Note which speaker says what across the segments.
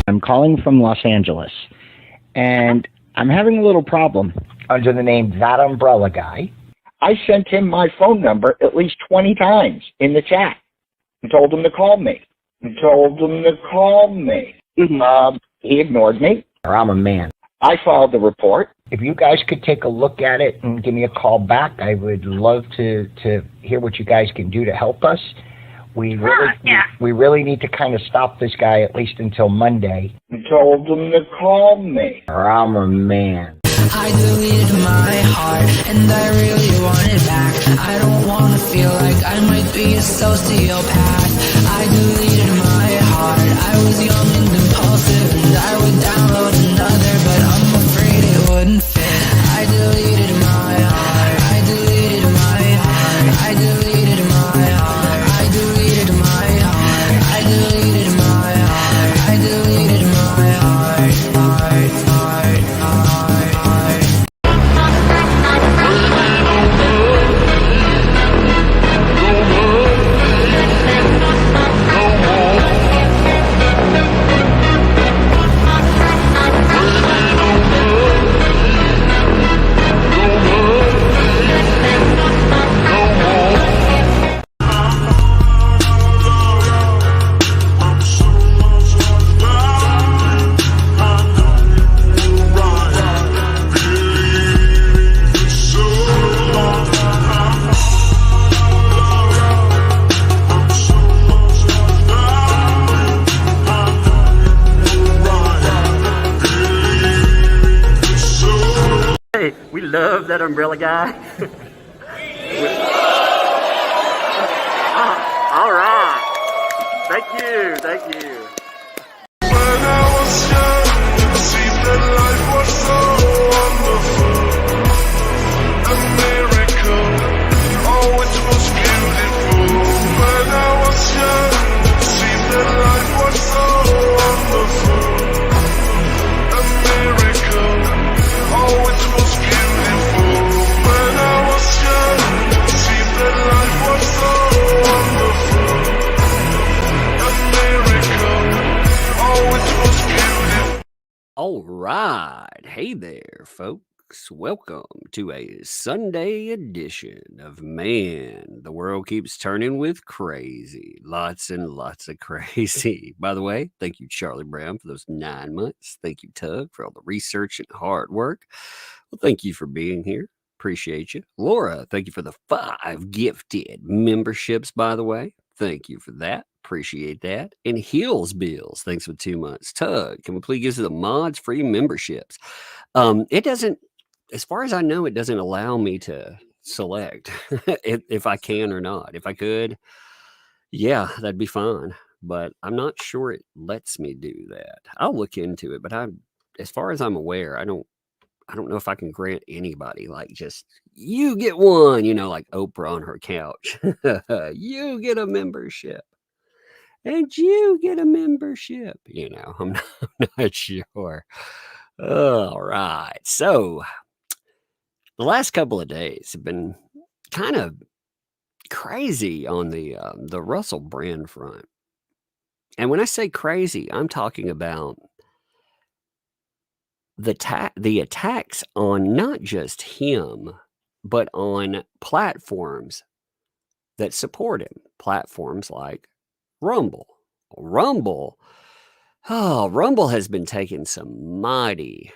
Speaker 1: I'm calling from Los Angeles, and I'm having a little problem under the name ThatUmbrellaGuy. I sent him my phone number at least 20 times in the chat and told him to call me. He ignored me. I'm a man. I filed the report. If you guys could take a look at it and give me a call back, I would love to hear what you guys can do to help us. We really need to kind of stop this guy at least until Monday. I told him to call me. I'm a man.
Speaker 2: I deleted my heart and I really want it back. I don't want to feel like I might be a sociopath. I deleted my heart. I was young and impulsive and I would download another, but I'm afraid it wouldn't fit. I deleted my heart. I deleted my heart. I deleted my heart. I deleted my heart. I deleted my heart. I deleted my heart.
Speaker 3: We love that umbrella guy. All right. Thank you. Thank you.
Speaker 4: When I was young, it seemed that life was so wonderful. A miracle. Oh, it was beautiful. When I was young, it seemed that life was so wonderful. A miracle. Oh, it was beautiful. When I was young, it seemed that life was so wonderful. A miracle. Oh, it was beautiful.
Speaker 3: All right. Hey there, folks. Welcome to a Sunday edition of Man, the World Keeps Turning with Crazy. Lots and lots of crazy. By the way, thank you, Charlie Brown, for those 9 months. Thank you, Tug, for all the research and hard work. Well, thank you for being here. Appreciate you. Laura, thank you for the 5 gifted memberships, by the way. Thank you for that. Appreciate that. And Heels Bills, thanks for 2 months. Tug, can we please give us the mods free memberships? It doesn't, as far as I know, it doesn't allow me to select if I can or not. If I could, yeah, that'd be fine. But I'm not sure it lets me do that. I'll look into it, but as far as I'm aware, I don't know if I can grant anybody like just you get one, like Oprah on her couch. You get a membership. And you get a membership. I'm not sure. All right. So the last couple of days have been kind of crazy on the Russell Brand front. And when I say crazy, I'm talking about the attacks on not just him, but on platforms that support him. Platforms like Rumble. Rumble has been taking some mighty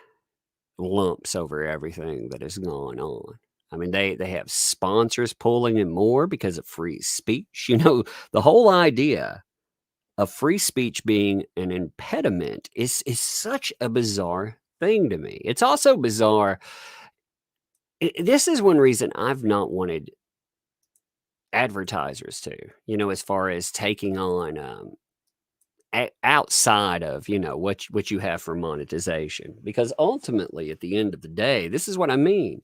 Speaker 3: lumps over everything that has gone on. I mean, they have sponsors pulling in more because of free speech. The whole idea of free speech being an impediment is such a bizarre thing to me. It's also bizarre. This is one reason I've not wanted advertisers to, as far as taking on outside of, what you have for monetization, because ultimately at the end of the day, this is what I mean.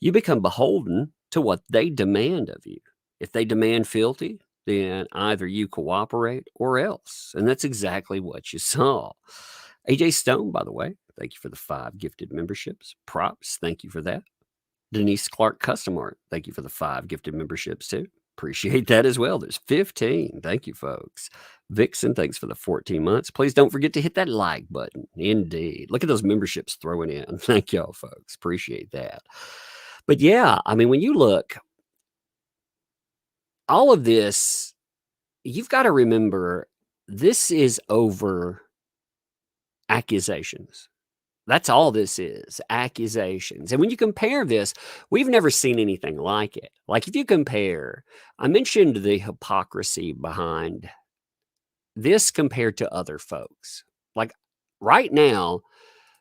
Speaker 3: You become beholden to what they demand of you. If they demand fealty, then either you cooperate or else. And that's exactly what you saw. AJ Stone, by the way, thank you for the 5 gifted memberships. Props, thank you for that. Denise Clark Custom Art, thank you for the 5 gifted memberships too. Appreciate that as well. There's 15. Thank you, folks. Vixen, thanks for the 14 months. Please don't forget to hit that like button. Indeed. Look at those memberships throwing in. Thank y'all, folks. Appreciate that. But yeah, I mean, when you look, all of this, you've got to remember this is over accusations. That's all this is, accusations. And when you compare this, we've never seen anything like it. Like if you compare, I mentioned the hypocrisy behind this compared to other folks. Like right now,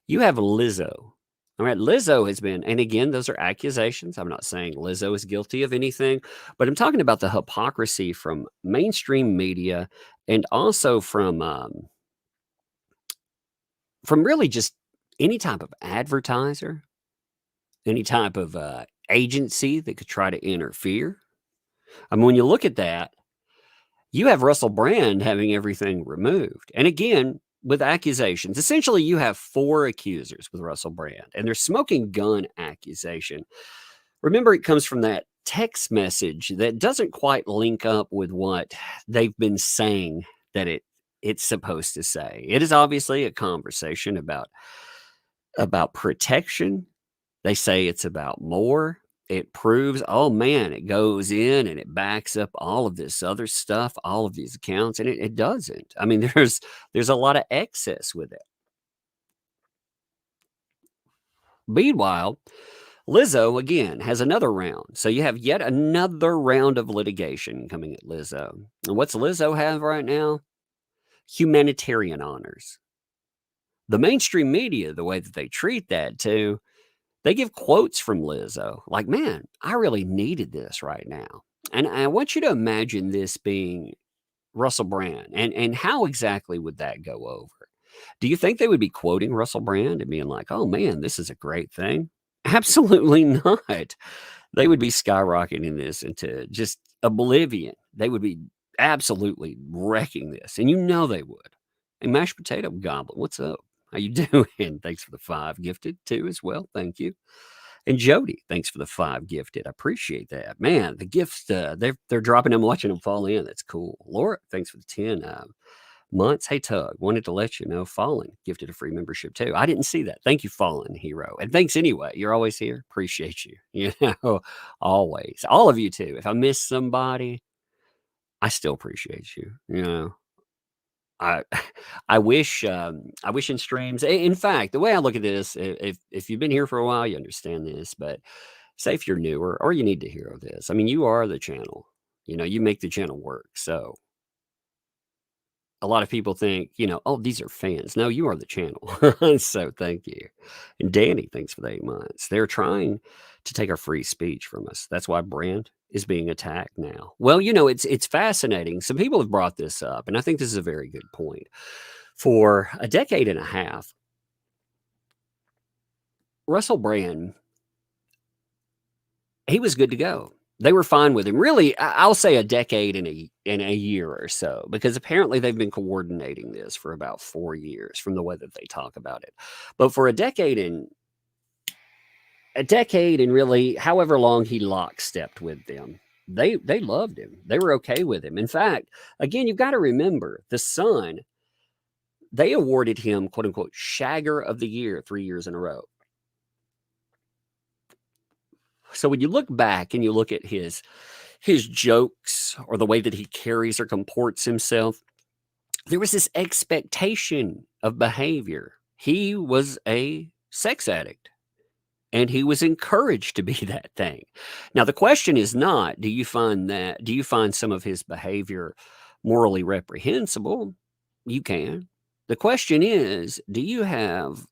Speaker 3: you have Lizzo. All right, Lizzo has been, and again, those are accusations. I'm not saying Lizzo is guilty of anything, but I'm talking about the hypocrisy from mainstream media and also from really just any type of advertiser, any type of agency that could try to interfere. I mean, when you look at that, you have Russell Brand having everything removed. And again, with accusations, essentially you have 4 accusers with Russell Brand, and their smoking gun accusation. Remember, it comes from that text message that doesn't quite link up with what they've been saying that it's supposed to say. It is obviously a conversation about protection. They say it's about more. It proves, oh man, it goes in and it backs up all of this other stuff, all of these accounts, and it doesn't. I mean, there's a lot of excess with it. Meanwhile, Lizzo, again, has another round. So you have yet another round of litigation coming at Lizzo. And what's Lizzo have right now? Humanitarian honors. The mainstream media, the way that they treat that too, they give quotes from Lizzo like, man, I really needed this right now. And I want you to imagine this being Russell Brand. And how exactly would that go over? Do you think they would be quoting Russell Brand and being like, oh man, this is a great thing? Absolutely not. They would be skyrocketing this into just oblivion. They would be absolutely wrecking this. And you know they would. Hey, Mashed Potato Goblin, what's up? How you doing? Thanks for the 5 gifted too as well. Thank you. And Jody, thanks for the 5 gifted. I appreciate that. Man, the gifts, they're dropping them, watching them fall in. That's cool. Laura, thanks for the 10 months. Hey, Tug, wanted to let you know Fallen gifted a free membership too. I didn't see that. Thank you, Fallen Hero. And thanks anyway. You're always here. Appreciate you. You know, always. All of you too. If I miss somebody, I still appreciate you. You know, I wish in streams. In fact, the way I look at this, if you've been here for a while, you understand this. But say if you're newer or you need to hear this, I mean, you are the channel. You know, you make the channel work. So a lot of people think, you know, oh, these are fans. No, you are the channel. So thank you. And Danny, thanks for the 8 months. They're trying to take our free speech from us. That's why Brand is being attacked now. Well, you know, it's fascinating. Some people have brought this up, and I think this is a very good point. For a decade and a half, Russell Brand, he was good to go. They were fine with him. Really, I'll say a decade and a year or so, because apparently they've been coordinating this for about 4 years from the way that they talk about it. But for a decade and really however long he lockstepped with them, they loved him. They were okay with him. In fact, again, you've got to remember the Sun, they awarded him, quote unquote, Shagger of the Year 3 years in a row. So when you look back and you look at his jokes or the way that he carries or comports himself, there was this expectation of behavior. He was a sex addict, and he was encouraged to be that thing. Now, the question is not, do you find some of his behavior morally reprehensible? You can. The question is, do you have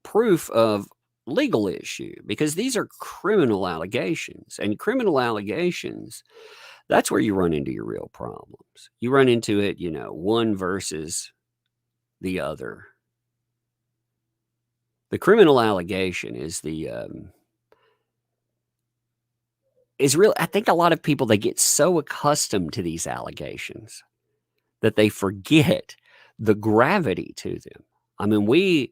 Speaker 3: proof of legal issue? Because these are criminal allegations, and criminal allegations, that's where you run into your real problems. You run into it, you know, one versus the other. The criminal allegation is the is real. I think a lot of people, they get so accustomed to these allegations that they forget the gravity to them. I mean,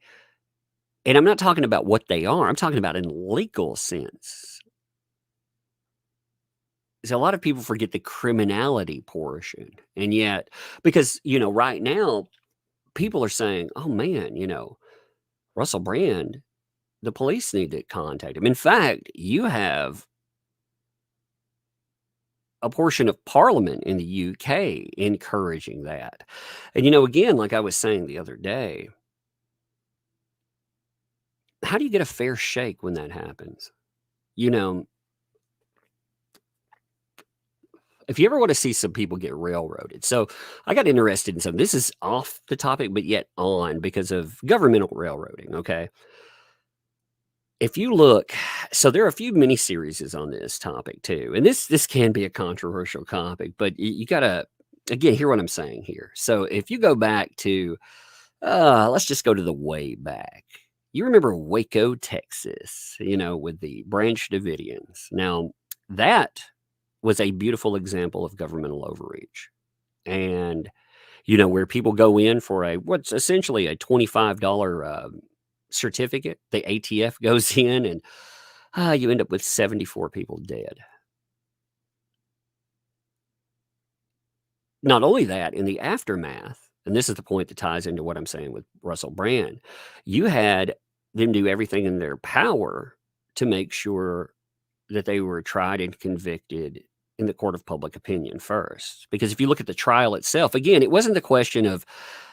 Speaker 3: and I'm not talking about what they are, I'm talking about in legal sense. So a lot of people forget the criminality portion. And yet, because, right now, people are saying, oh man, Russell Brand, the police need to contact him. In fact, you have a portion of parliament in the UK encouraging that. And, again, like I was saying the other day, how do you get a fair shake when that happens? If you ever want to see some people get railroaded. So I got interested in some. This is off the topic, but yet on because of governmental railroading. Okay. If you look, so there are a few mini series on this topic too. And this can be a controversial topic, but you gotta, again, hear what I'm saying here. So if you go back to, let's just go to the way back. You remember Waco, Texas, with the Branch Davidians. Now, that was a beautiful example of governmental overreach. And, where people go in for what's essentially a $25 certificate, the ATF goes in and you end up with 74 people dead. Not only that, in the aftermath, and this is the point that ties into what I'm saying with Russell Brand, you had them do everything in their power to make sure that they were tried and convicted in the court of public opinion first. Because if you look at the trial itself, again, it wasn't the question of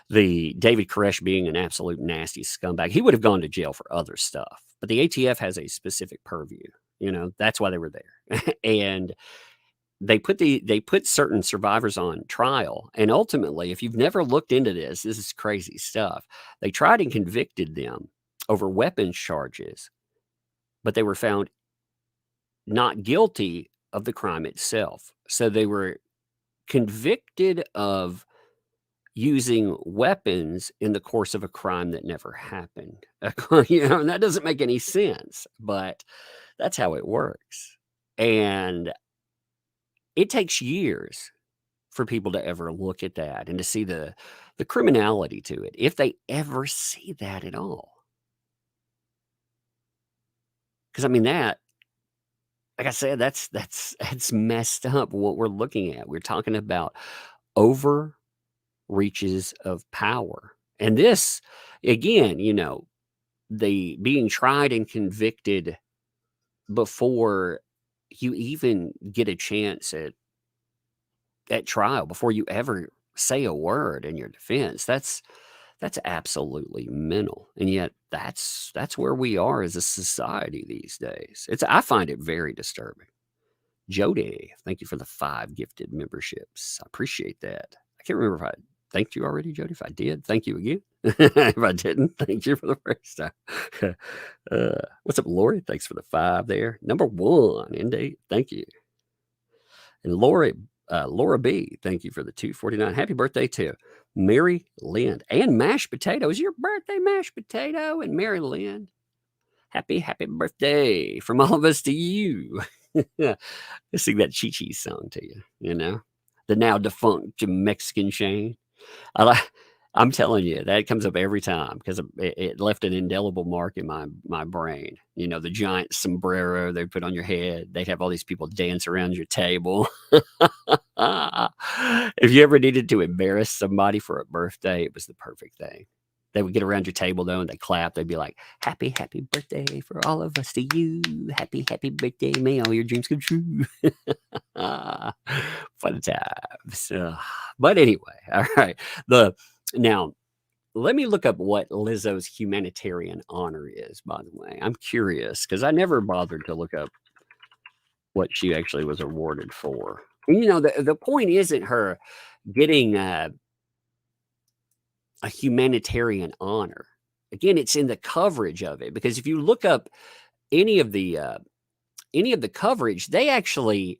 Speaker 3: the David Koresh being an absolute nasty scumbag. He would have gone to jail for other stuff. But the ATF has a specific purview. That's why they were there. And they put certain survivors on trial. And ultimately, if you've never looked into this is crazy stuff. They tried and convicted them over weapons charges, but they were found not guilty of the crime itself. So they were convicted of using weapons in the course of a crime that never happened. And that doesn't make any sense, but that's how it works. And it takes years for people to ever look at that and to see the criminality to it, if they ever see that at all. Because I mean, that, like I said, that's messed up what we're looking at. We're talking about overreaches of power. And this, again, the being tried and convicted before you even get a chance at trial, before you ever say a word in your defense, that's absolutely mental. And yet that's where we are as a society these days. I find it very disturbing. Jody, thank you for the 5 gifted memberships. I appreciate that. I can't remember if I thanked you already, Jody. If I did, thank you again. If I didn't, thank you for the first time. What's up, Lori? Thanks for the 5 there. Number 1, indeed. Thank you. And Laura B, thank you for the 249. Happy birthday to Mary Lynn and mashed potato. Is your birthday mashed potato? And Mary Lynn, happy birthday from all of us to you. Let's sing that Chi Chi song to you, the now defunct Mexican chain. I'm telling you, that comes up every time because it left an indelible mark in my brain. The giant sombrero they put on your head. They'd have all these people dance around your table. If you ever needed to embarrass somebody for a birthday, it was the perfect thing. They would get around your table, though, and they clap. They'd be like, happy birthday for all of us to you. Happy birthday. May all your dreams come true. Fun times. But anyway, all right. Now, let me look up what Lizzo's humanitarian honor is, by the way. I'm curious because I never bothered to look up what she actually was awarded for. The point isn't her getting a humanitarian honor. Again, it's in the coverage of it, because if you look up any of the coverage, they actually,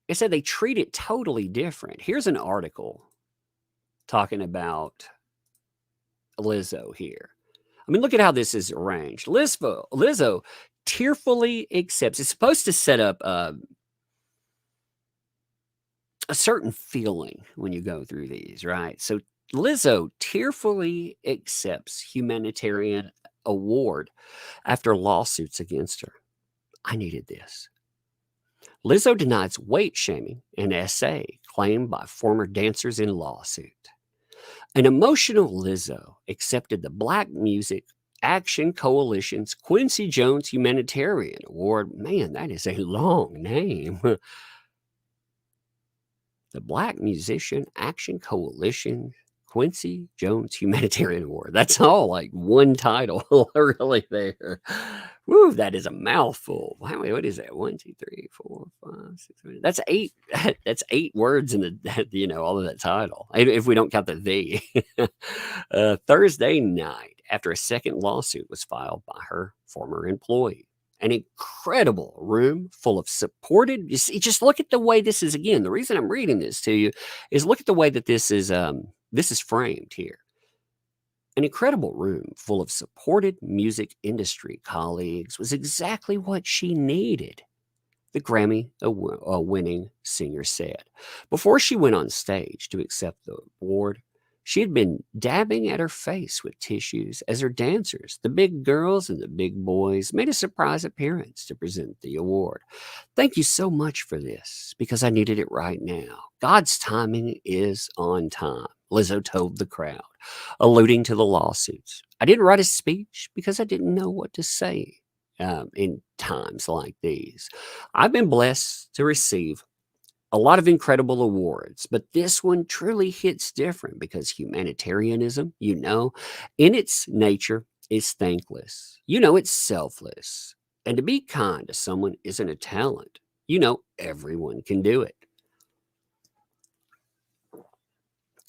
Speaker 3: it said they treat it totally different. Here's an article talking about Lizzo here. I mean, look at how this is arranged. Lizzo tearfully accepts. It's supposed to set up a certain feeling when you go through these, right? So Lizzo tearfully accepts humanitarian award after lawsuits against her. I needed this. Lizzo denies weight shaming in essay claimed by former dancers in lawsuit. An emotional Lizzo accepted the Black Music Action Coalition's Quincy Jones Humanitarian Award. Man, that is a long name. The Black Musician Action Coalition Quincy Jones Humanitarian Award. That's all like one title, really there. Woo, that is a mouthful. What is that? 1, 2, 3, 4, 5, 6, 7. That's 8. That's 8 words in the all of that title. If we don't count the Thursday night, after a second lawsuit was filed by her former employee. An incredible room full of supported. You see, just look at the way this is. Again, the reason I'm reading this to you is look at the way that this is framed here. An incredible room full of supported music industry colleagues was exactly what she needed, the Grammy winning singer said. Before she went on stage to accept the award, she had been dabbing at her face with tissues as her dancers, the big girls and the big boys, made a surprise appearance to present the award. Thank you so much for this, because I needed it right now. God's timing is on time, Lizzo told the crowd, alluding to the lawsuits. I didn't write a speech because I didn't know what to say in times like these. I've been blessed to receive a lot of incredible awards, but this one truly hits different because humanitarianism, in its nature is thankless. It's selfless. And to be kind to someone isn't a talent. Everyone can do it.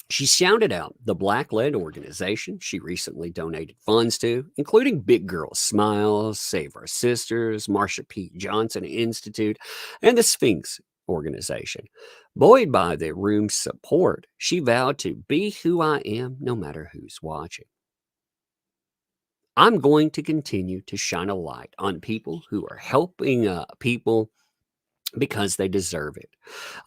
Speaker 3: She shouted out the Black-led organization she recently donated funds to, including Big Girl Smiles, Save Our Sisters, Marsha P. Johnson Institute, and the Sphinx organization. Buoyed by the room's support, she vowed to be who I am no matter who's watching. I'm going to continue to shine a light on people who are helping people because they deserve it.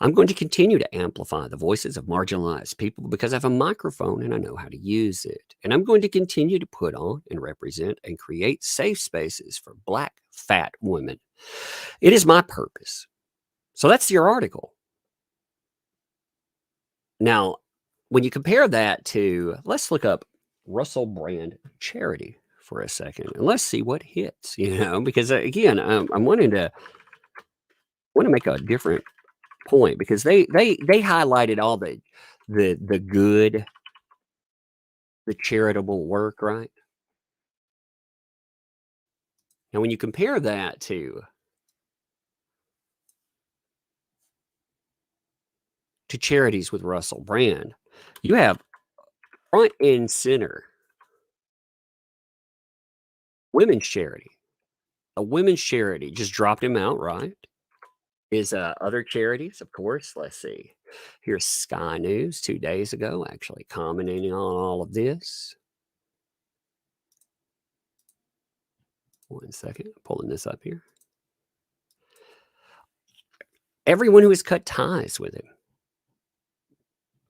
Speaker 3: I'm going to continue to amplify the voices of marginalized people because I have a microphone and I know how to use it. And I'm going to continue to put on and represent and create safe spaces for Black fat women. It is my purpose. So that's your article. Now, when you compare that to, let's look up Russell Brand charity for a second and let's see what hits, because again, I'm wanting to make a different point because they highlighted all the good, the charitable work, right? Now, when you compare that to charities with Russell Brand, you have front and center women's charity. A women's charity just dropped him out, right? Is other charities, of course. Let's see. Here's Sky News 2 days ago, actually commenting on all of this. 1 second, pulling this up here. Everyone who has cut ties with him.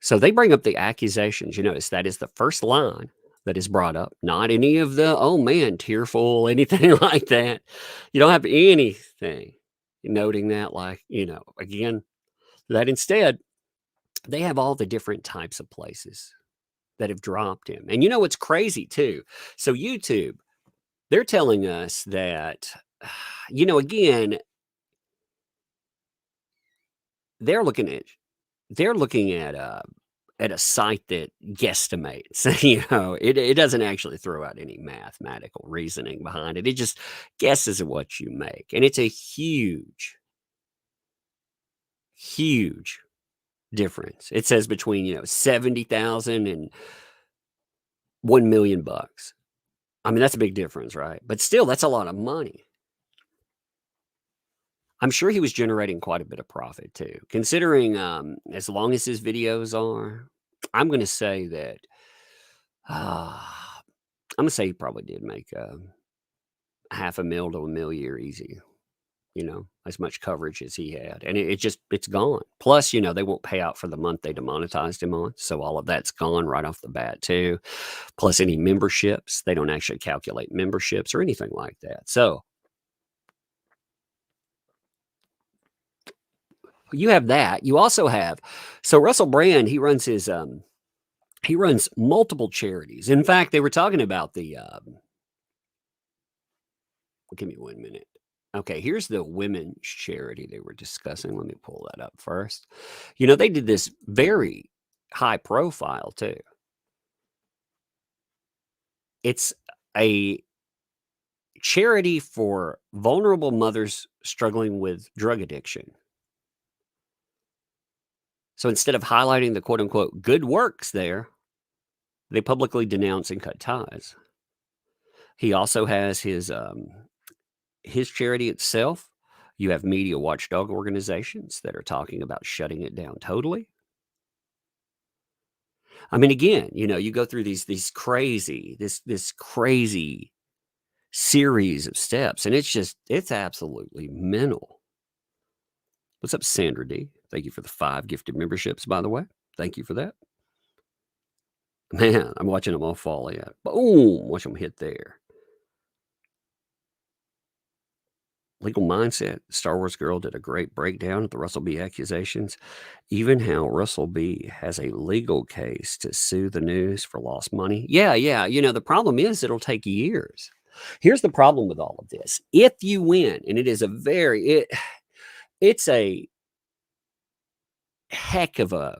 Speaker 3: So they bring up the accusations. You notice that is the first line that is brought up, not any of the, oh man, tearful, anything like that. You don't have anything noting that, like, again, that instead they have all the different types of places that have dropped him. And what's crazy too? So YouTube, they're telling us that, again, they're looking at a site that guesstimates. It doesn't actually throw out any mathematical reasoning behind it. It just guesses at what you make, and it's a huge difference. It says between 70,000 and $1 million. I mean, that's a big difference, right? But still, that's a lot of money. I'm sure he was generating quite a bit of profit too, considering as long as his videos are. I'm going to say that I'm going to say he probably did make $500,000 to $1 million a year easy, as much coverage as he had. And it's gone. Plus, they won't pay out for the month they demonetized him on. So all of that's gone right off the bat too. Plus any memberships, they don't actually calculate memberships or anything like that. So you have that. You also have, so Russell Brand, he runs multiple charities. In fact, they were talking about give me 1 minute. Okay, here's the women's charity they were discussing. Let me pull that up first. They did this very high profile too. It's a charity for vulnerable mothers struggling with drug addiction. So instead of highlighting the quote unquote good works there, they publicly denounce and cut ties. He also has his charity itself. You have media watchdog organizations that are talking about shutting it down totally. I mean, again, you go through these crazy, this crazy series of steps, and it's absolutely mental. What's up, Sandra D? Thank you for the 5 gifted memberships, by the way. Thank you for that. Man, I'm watching them all fall in. Boom! Watch them hit there. Legal Mindset, Star Wars Girl did a great breakdown of the Russell B. accusations, even how Russell B. has a legal case to sue the news for lost money. Yeah. The problem is it'll take years. Here's the problem with all of this. If you win, and it is it's a heck of a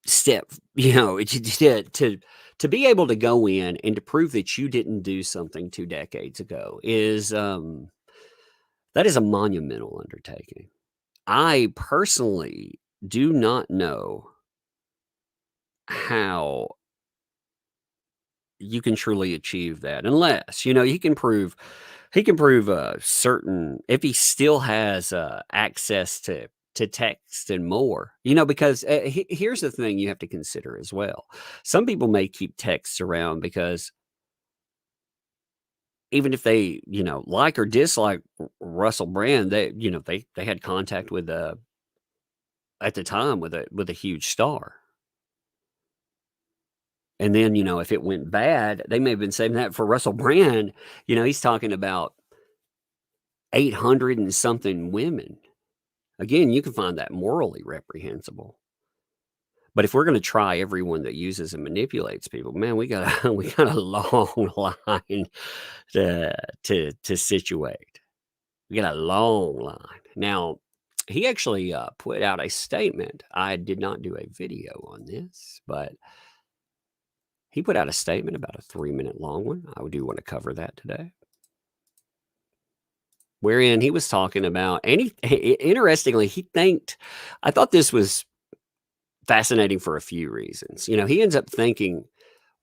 Speaker 3: step, to be able to go in and to prove that you didn't do something 2 decades ago is that is a monumental undertaking. I personally do not know how you can truly achieve that unless he can prove certain, if he still has access to text and more, because here's the thing you have to consider as well. Some people may keep texts around because even if they, like or dislike Russell Brand, they had contact with at the time with a huge star. And then, if it went bad, they may have been saving that for Russell Brand. He's talking about 800 and something women. Again, you can find that morally reprehensible. But if we're going to try everyone that uses and manipulates people, man, we got a long line to situate. We got a long line. Now, he actually put out a statement. I did not do a video on this, but he put out a statement, about a 3-minute long one. I do want to cover that today, wherein he was talking about, and interestingly, I thought this was fascinating for a few reasons. He ends up thinking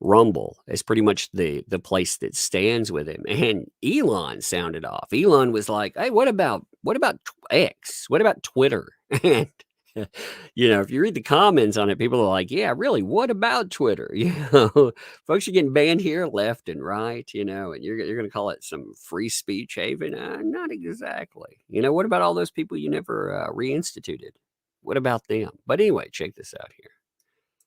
Speaker 3: Rumble is pretty much the place that stands with him. And Elon sounded off. Elon was like, hey, what about X? What about Twitter? And if you read the comments on it, people are like, yeah, really, what about Twitter? Folks are getting banned here left and right, and you're going to call it some free speech haven? Not exactly. What about all those people you never reinstituted? What about them? But anyway, check this out here.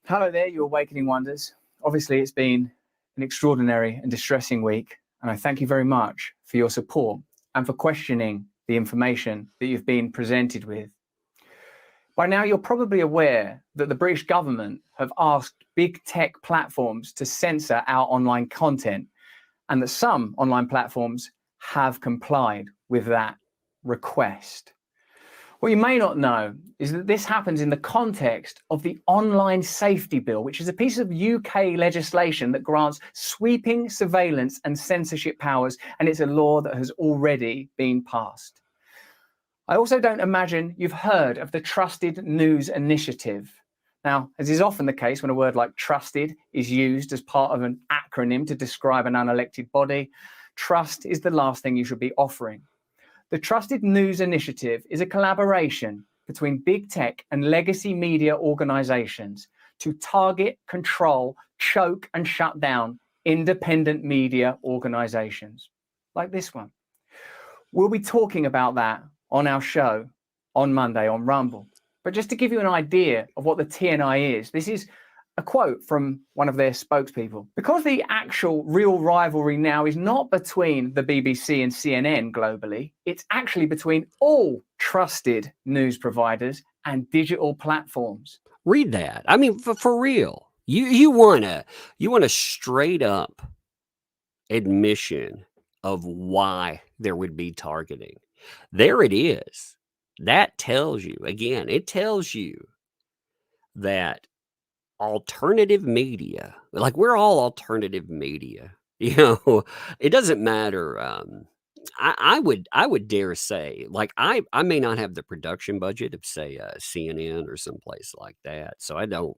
Speaker 5: Hello there, you Awakening Wonders. Obviously, it's been an extraordinary and distressing week, and I thank you very much for your support and for questioning the information that you've been presented with. By now, you're probably aware that the British government have asked big tech platforms to censor our online content, and that some online platforms have complied with that request. What you may not know is that this happens in the context of the Online Safety Bill, which is a piece of UK legislation that grants sweeping surveillance and censorship powers, and it's a law that has already been passed. I also don't imagine you've heard of the Trusted News Initiative. Now, as is often the case when a word like trusted is used as part of an acronym to describe an unelected body, trust is the last thing you should be offering. The Trusted News Initiative is a collaboration between big tech and legacy media organizations to target, control, choke, and shut down independent media organizations. like this one. We'll be talking about that on our show on Monday on Rumble. But just to give you an idea of what the TNI is, this is a quote from one of their spokespeople. Because the actual real rivalry now is not between the BBC and CNN globally, it's actually between all trusted news providers and digital platforms.
Speaker 3: Read that. I mean, for real. You want a straight up admission of why there would be targeting. There it is. That tells you, again, it tells you that alternative media, like we're all alternative media, it doesn't matter. I would dare say, like, I may not have the production budget of, say, CNN or someplace like that, so I don't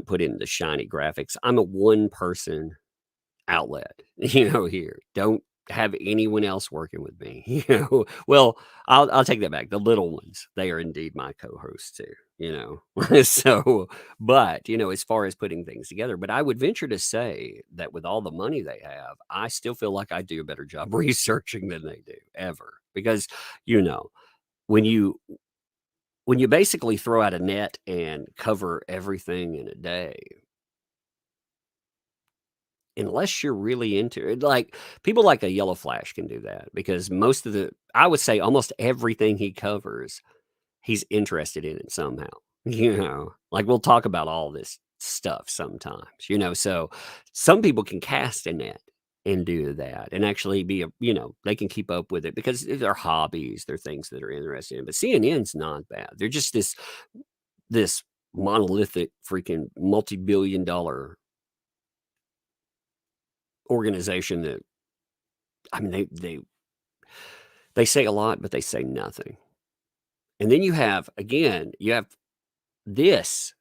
Speaker 3: put in the shiny graphics. I'm a one person outlet, here. Don't have anyone else working with me, Well, I'll take that back. The little ones, they are indeed my co-hosts too, So, but, as far as putting things together, but I would venture to say that with all the money they have, I still feel like I do a better job researching than they do ever. Because, when you basically throw out a net and cover everything in a day, unless you're really into it, like people like a Yellow Flash can do that because I would say almost everything he covers, he's interested in it somehow, like we'll talk about all this stuff sometimes, so some people can cast a net and do that and actually be they can keep up with it because they're hobbies, they're things that are interested in, but CNN's not that. They're just this monolithic freaking multi-billion-dollar organization that, I mean, they say a lot, but they say nothing. And then you have this.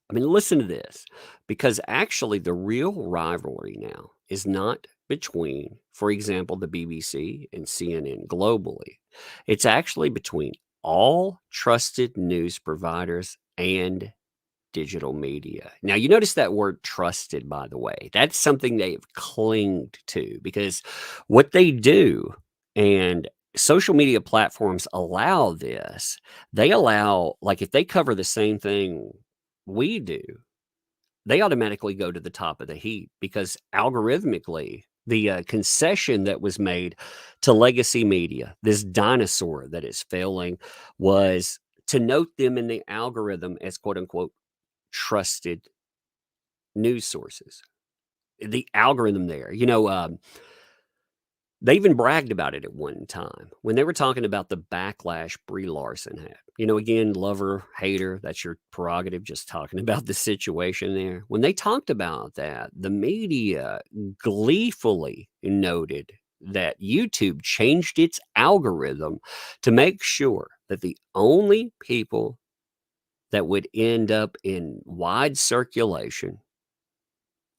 Speaker 3: I mean, listen to this, because actually the real rivalry now is not between, for example, the BBC and CNN globally. It's actually between all trusted news providers and digital media. Now, you notice that word trusted, by the way. That's something they've clinged to because what they do, and social media platforms allow this, they allow, like, if they cover the same thing we do, they automatically go to the top of the heap because algorithmically, the concession that was made to legacy media, this dinosaur that is failing, was to note them in the algorithm as quote unquote trusted news sources. The algorithm there, they even bragged about it at one time when they were talking about the backlash Brie Larson had. Again, lover, hater, that's your prerogative, just talking about the situation there. When they talked about that, the media gleefully noted that YouTube changed its algorithm to make sure that the only people that would end up in wide circulation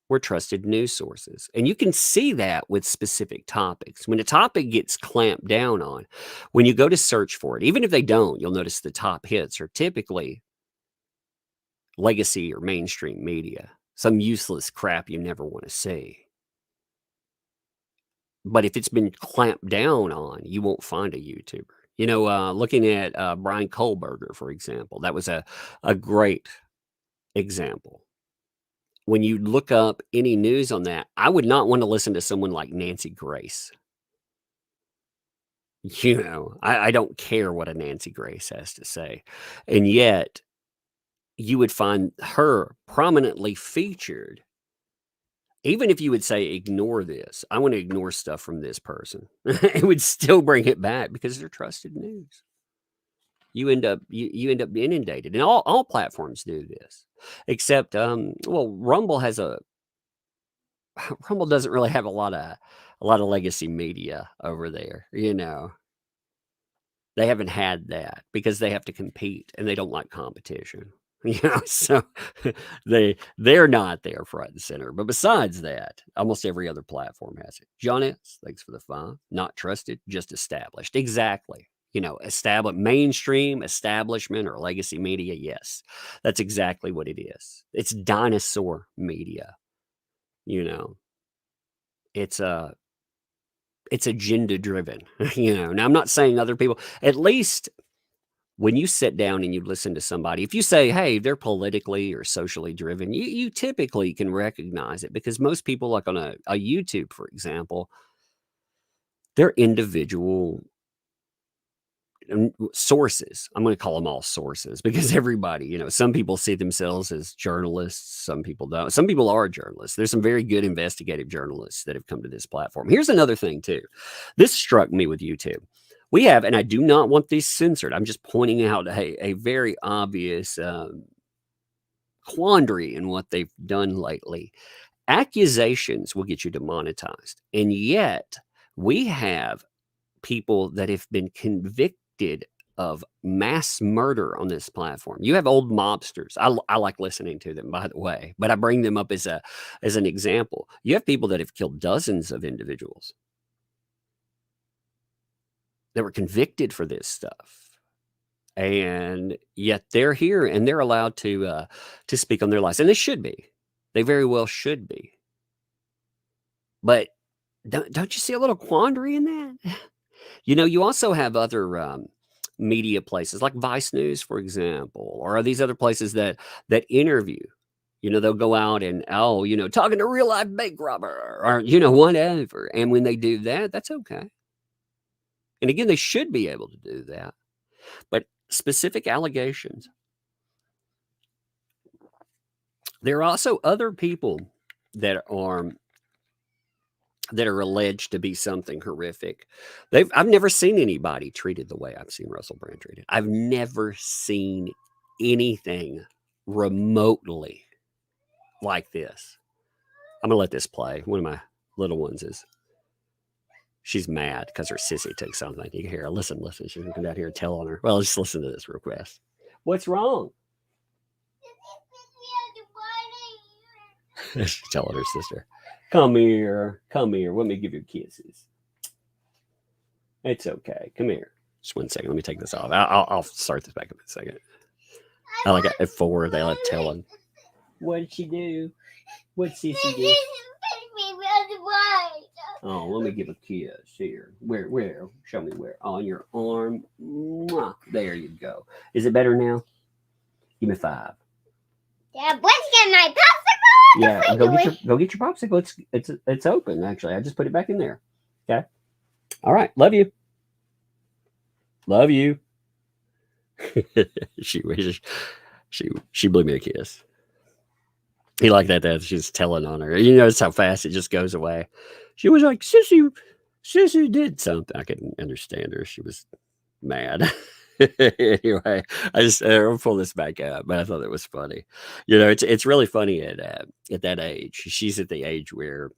Speaker 3: were trusted news sources. And you can see that with specific topics. When a topic gets clamped down on, when you go to search for it, even if they don't, you'll notice the top hits are typically legacy or mainstream media, some useless crap you never want to see. But if it's been clamped down on, you won't find a YouTuber. Looking at Brian Kohlberger, for example, that was a great example. When you look up any news on that, I would not want to listen to someone like Nancy Grace. I don't care what a Nancy Grace has to say. And yet, you would find her prominently featured. Even if you would say, ignore this, I want to ignore stuff from this person, it would still bring it back because they're trusted news. You end up being inundated, and all platforms do this, except Rumble doesn't really have a lot of legacy media over there. They haven't had that because they have to compete and they don't like competition. So they're not there front and center. But besides that, almost every other platform has it. John S., thanks for the 5. Not trusted, just established. Exactly. Mainstream establishment or legacy media. Yes, that's exactly what it is. It's dinosaur media. it's agenda driven. Now I'm not saying other people, at least when you sit down and you listen to somebody, if you say, hey, they're politically or socially driven, you typically can recognize it, because most people, like on a YouTube, for example, they're individual sources. I'm going to call them all sources, because everybody, some people see themselves as journalists. Some people don't. Some people are journalists. There's some very good investigative journalists that have come to this platform. Here's another thing too. This struck me with YouTube. We have, and I do not want these censored, I'm just pointing out a very obvious quandary in what they've done lately. Accusations will get you demonetized. And yet we have people that have been convicted of mass murder on this platform. You have old mobsters. I like listening to them, by the way, but I bring them up as an example. You have people that have killed dozens of individuals that were convicted for this stuff, and yet they're here and they're allowed to speak on their lives, and they should be. They very well should be. But don't you see a little quandary in that? You also have other media places like Vice News, for example, or these other places that interview. They'll go out and, talking to a real life bank robber, or, whatever. And when they do that, that's okay. And again, they should be able to do that. But specific allegations. There are also other people that are alleged to be something horrific. I've never seen anybody treated the way I've seen Russell Brand treated. I've never seen anything remotely like this. I'm gonna let this play. One of my little ones she's mad because her sissy took something. You can hear her. Listen. She's gonna come down here and tell on her. Well, just listen to this real fast. What's wrong? She's telling her sister, Come here. Let me give you kisses. It's okay. Come here. Just 1 second. Let me take this off. I'll start this back up in a second. I like at 4, they like telling. What did she do? What sissy do? Oh, let me give a kiss here. Where? Show me where. On your arm. Mwah. There you go. Is it better now? Give me 5.
Speaker 6: Dad, let's get my popsicle.
Speaker 3: Yeah, go get your popsicle. It's open, actually. I just put it back in there. Okay. All right. Love you. She blew me a kiss. He liked that she's telling on her. You notice how fast it just goes away. She was like, Sissy did something. I couldn't understand her. She was mad. Anyway, I'll pull this back up, but I thought it was funny. It's really funny at that age. She's at the age where,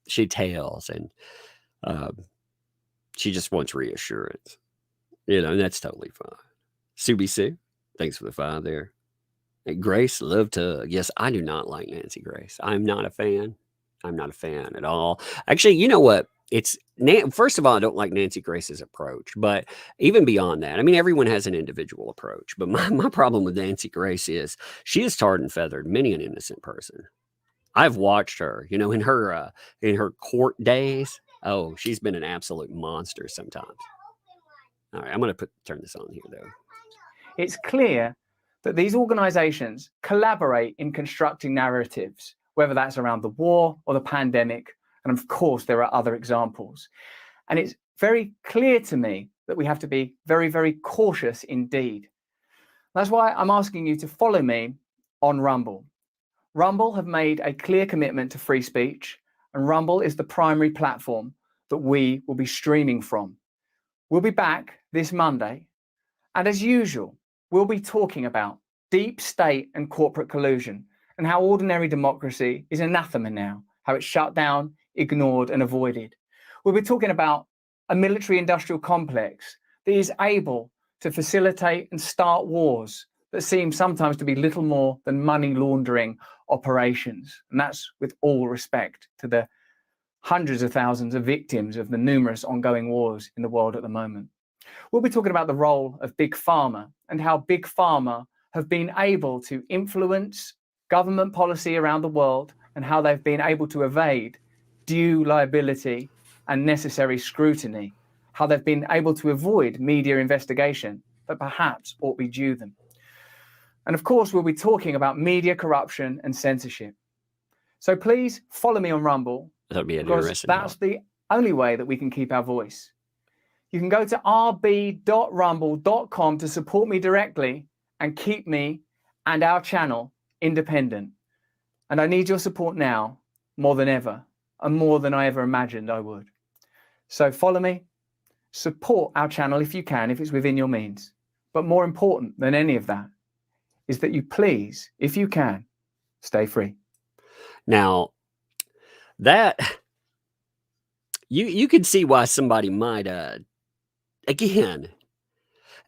Speaker 3: she tells and she just wants reassurance, and that's totally fine. Subi Sue, thanks for the 5 there. And Grace, love Tug. Yes, I do not like Nancy Grace. I'm not a fan. I'm not a fan at all. Actually, you know what? First of all, I don't like Nancy Grace's approach, but even beyond that, I mean, everyone has an individual approach. But my problem with Nancy Grace is she has tarred and feathered many an innocent person. I've watched her, in her court days. Oh, she's been an absolute monster sometimes. All right, I'm going to turn this on here, though.
Speaker 5: It's clear that these organizations collaborate in constructing narratives, whether that's around the war or the pandemic. And of course, there are other examples. And it's very clear to me that we have to be very, very cautious indeed. That's why I'm asking you to follow me on Rumble. Rumble have made a clear commitment to free speech, and Rumble is the primary platform that we will be streaming from. We'll be back this Monday, and as usual, we'll be talking about deep state and corporate collusion and how ordinary democracy is anathema now, how it's shut down, ignored, and avoided. We'll be talking about a military-industrial complex that is able to facilitate and start wars that seem sometimes to be little more than money laundering operations. And that's with all respect to the hundreds of thousands of victims of the numerous ongoing wars in the world at the moment. We'll be talking about the role of Big Pharma and how Big Pharma have been able to influence government policy around the world and how they've been able to evade due liability and necessary scrutiny, how they've been able to avoid media investigation that perhaps ought be due them. And of course, we'll be talking about media corruption and censorship. So please follow me on Rumble,
Speaker 3: That'd be
Speaker 5: because
Speaker 3: interesting.
Speaker 5: that's the only way that we can keep our voice. You can go to rb.rumble.com to support me directly and keep me and our channel independent. And I need your support now more than ever, and more than I ever imagined I would. So follow me, support our channel if you can, if it's within your means. But more important than any of that is that you please, if you can, stay free.
Speaker 3: Now, that you can see why somebody might again,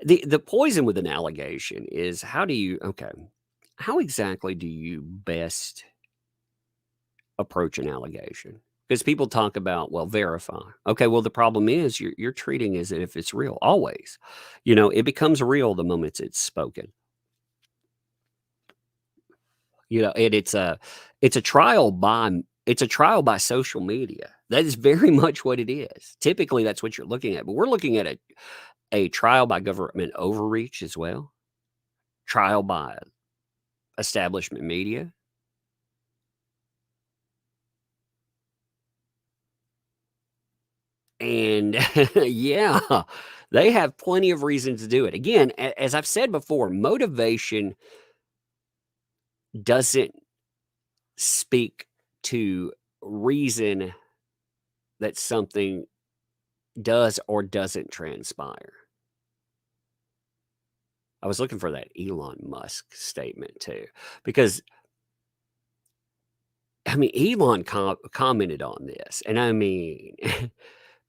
Speaker 3: the poison with an allegation is how exactly do you best approach an allegation? Because people talk about, well, verify. Okay, well, the problem is you're treating as if it's real always. It becomes real the moment it's spoken. And it's a trial by social media. That is very much what it is. Typically, that's what you're looking at. But we're looking at a trial by government overreach as well. Trial by establishment media. And yeah, they have plenty of reasons to do it. Again, as I've said before, motivation doesn't speak to reason that something does or doesn't transpire. I was looking for that Elon Musk statement too, because Elon commented on this, and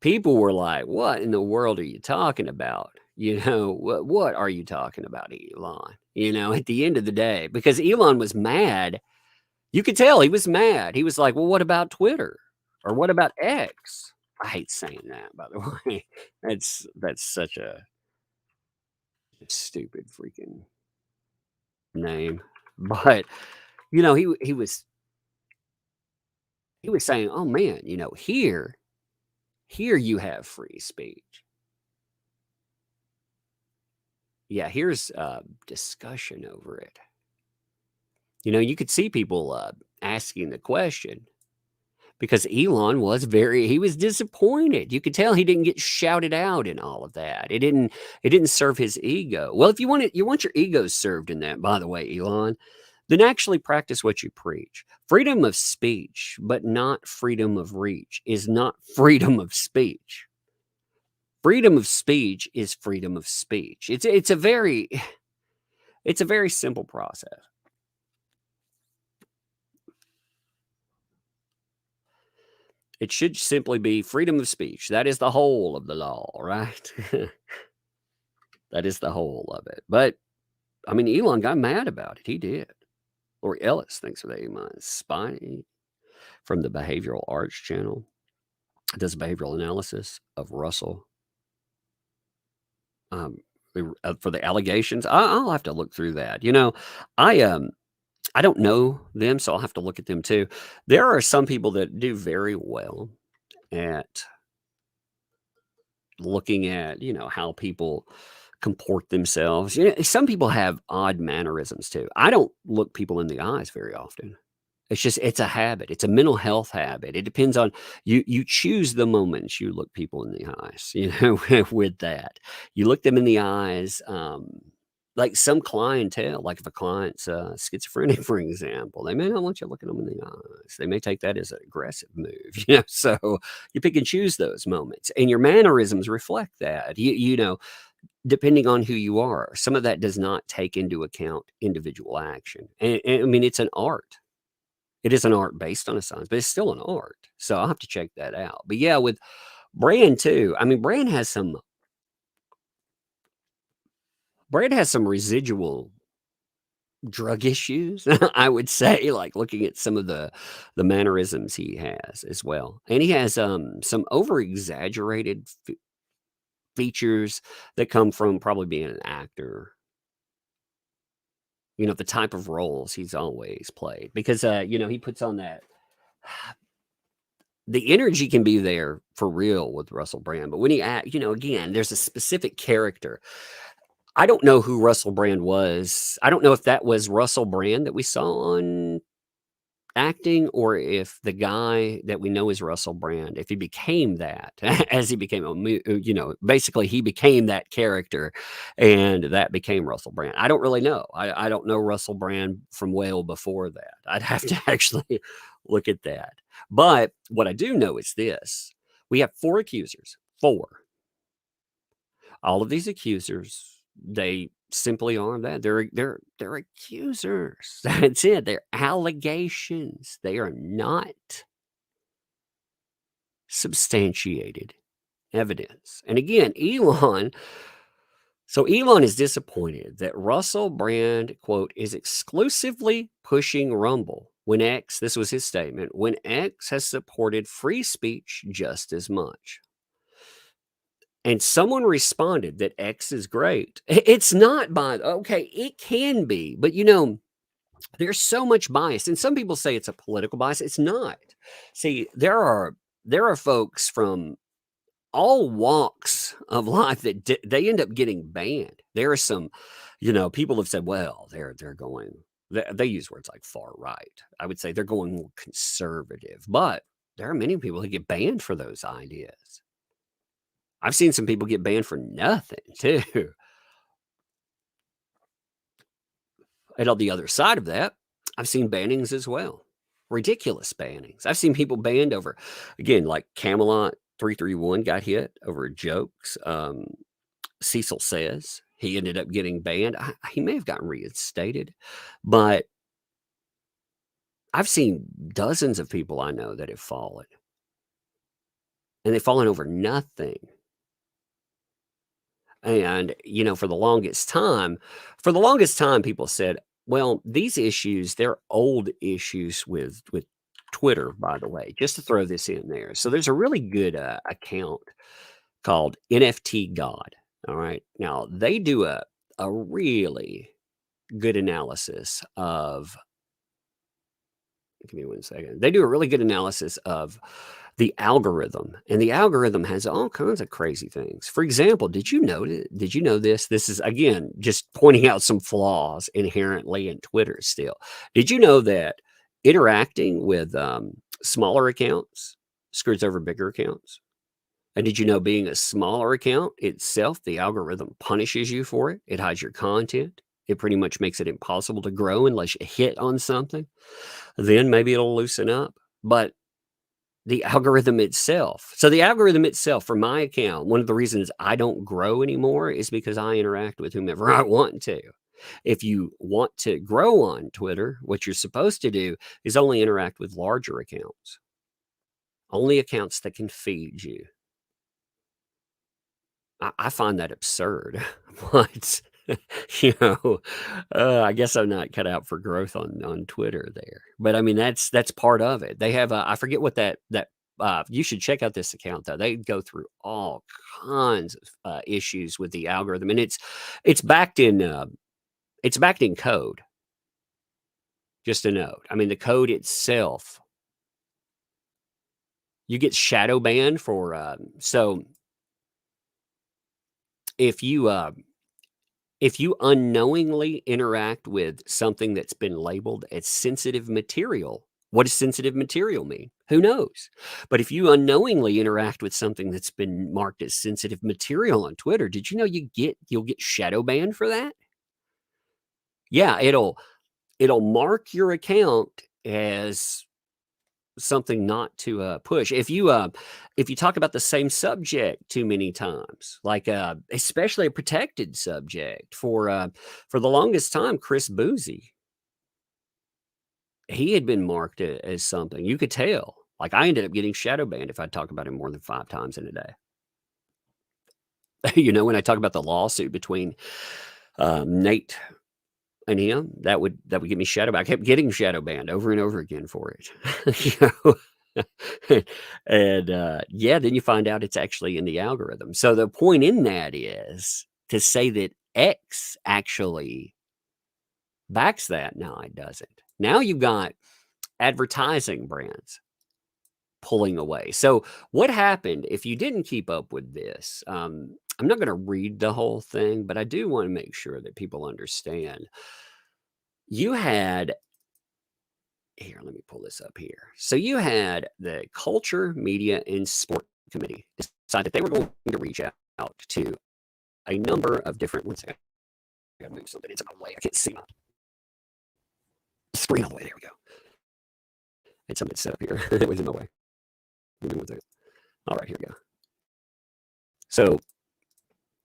Speaker 3: people were like, "What in the world are you talking about? What are you talking about, Elon?" At the end of the day, because Elon was mad. You could tell he was mad. He was like, "Well, what about Twitter? Or what about X?" I hate saying that, by the way. That's such a stupid freaking name. But he was saying, "Oh man, here you have free speech." Yeah, here's discussion over it. You could see people asking the question, because Elon was disappointed. You could tell he didn't get shouted out in all of that. It didn't serve his ego. Well, if you want your ego served in that, by the way, Elon, then actually practice what you preach. Freedom of speech, but not freedom of reach, is not freedom of speech. Freedom of speech is freedom of speech. It's a very simple process. It should simply be freedom of speech. That is the whole of the law, right? That is the whole of it. But Elon got mad about it. He did. Lori Ellis, thanks for the spy from the Behavioral Arts channel. Does behavioral analysis of Russell. For the allegations, I'll have to look through that. I don't know them, so I'll have to look at them too. There are some people that do very well at looking at, how people comport themselves. Some people have odd mannerisms too. I don't look people in the eyes very often. It's a habit. It's a mental health habit. It depends on you choose the moments you look people in the eyes, with that. You look them in the eyes, like some clientele, like if a client's schizophrenic, for example, they may not want you looking them in the eyes. They may take that as an aggressive move, so you pick and choose those moments, and your mannerisms reflect that, depending on who you are. Some of that does not take into account individual action. And it's an art. It is an art based on a science, but it's still an art. So I'll have to check that out. But yeah, with Brand too, Brand has some residual drug issues, I would say, like looking at some of the mannerisms he has as well. And he has some over exaggerated features that come from probably being an actor. The type of roles he's always played, because he puts on the energy can be there for real with Russell Brand, but when he act, again, there's a specific character. I don't know who Russell Brand was. I don't know if that was Russell Brand that we saw on acting, or if the guy that we know is Russell Brand, if he became that as he became basically he became that character and that became Russell Brand. I don't really know. I don't know Russell Brand from well before that. I'd have to actually look at that. But what I do know is this: we have 4 accusers. 4. All of these accusers, they simply are that. They're accusers. That's it. They're allegations. They are not substantiated evidence. And again, Elon is disappointed that Russell Brand, quote, is exclusively pushing Rumble when X, this was his statement, when X has supported free speech just as much. And someone responded that X is great. It's not okay, it can be, but there's so much bias. And some people say it's a political bias. It's not. See, there are folks from all walks of life that they end up getting banned. There are some, people have said, well, they're going, they use words like far right. I would say they're going more conservative, but there are many people who get banned for those ideas. I've seen some people get banned for nothing, too. And on the other side of that, I've seen bannings as well. Ridiculous bannings. I've seen people banned over, again, like Camelot 331 got hit over jokes. Cecil Says he ended up getting banned. He may have gotten reinstated, but I've seen dozens of people I know that have fallen. And they've fallen over nothing. And, for the longest time, people said, well, these issues, they're old issues with Twitter, by the way, just to throw this in there. So there's a really good account called NFT God. All right. Now, they do a really good analysis of, give me 1 second. They do a really good analysis of the algorithm, and the algorithm has all kinds of crazy things. For example, did you know this? This is, again, just pointing out some flaws inherently in Twitter still. Did you know that interacting with smaller accounts screws over bigger accounts? And did you know being a smaller account itself, the algorithm punishes you for it? It hides your content. It pretty much makes it impossible to grow unless you hit on something. Then maybe it'll loosen up. But the algorithm itself. So the algorithm itself for my account, one of the reasons I don't grow anymore is because I interact with whomever I want to. If you want to grow on Twitter, what you're supposed to do is only interact with larger accounts. Only accounts that can feed you. I find that absurd. But I guess I'm not cut out for growth on Twitter there. But I mean, that's part of it. They have I forget what that you should check out this account though. They go through all kinds of issues with the algorithm, and it's backed in code. Just a note. I mean, the code itself, you get shadow banned for so if you unknowingly interact with something that's been labeled as sensitive material, what does sensitive material mean? Who knows? But if you unknowingly interact with something that's been marked as sensitive material on Twitter, did you know you'll get shadow banned for that? Yeah, it'll mark your account as something not to push. If you talk about the same subject too many times, like especially a protected subject, for the longest time, Chris Boozy, he had been marked as something you could tell. Like I ended up getting shadow banned if I talk about him more than 5 times in a day. When I talk about the lawsuit between Nate and him, that would get me shadow banned. I kept getting shadow banned over and over again for it. And then you find out it's actually in the algorithm. So the point in that is to say that X actually backs that. No, it doesn't. Now you've got advertising brands pulling away. So what happened, if you didn't keep up with this, I'm not going to read the whole thing, but I do want to make sure that people understand. You had, here, let me pull this up here. So you had the Culture, Media, and Sport Committee decide that they were going to reach out to a number of different, one second, I gotta move something, it's in my way, I can't see my screen all the way, there we go. It's something set up here, it was in my way. Give me one second. All right, here we go. So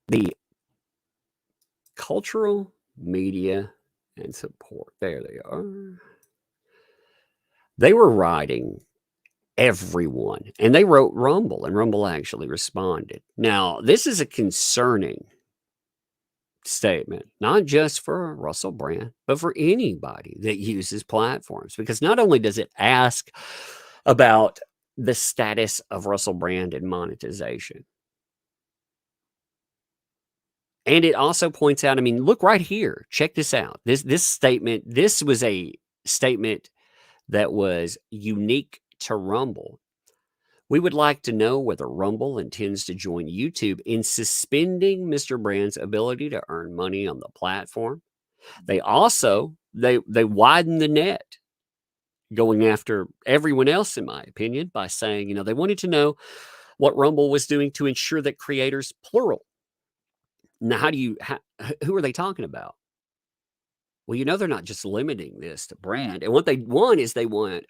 Speaker 3: the Cultural, Media, and Support, there they are. They were writing everyone, and they wrote Rumble, and Rumble actually responded. Now, this is a concerning statement, not just for Russell Brand, but for anybody that uses platforms, because not only does it ask about the status of Russell Brand and monetization, and it also points out, I mean, look right here, check this out. This statement, this was a statement that was unique to Rumble. We would like to know whether Rumble intends to join YouTube in suspending Mr. Brand's ability to earn money on the platform. They also, they widened the net, going after everyone else, in my opinion, by saying, you know, they wanted to know what Rumble was doing to ensure that creators, plural. Now, who are they talking about? Well, you know, they're not just limiting this to Brand. And what they want is they want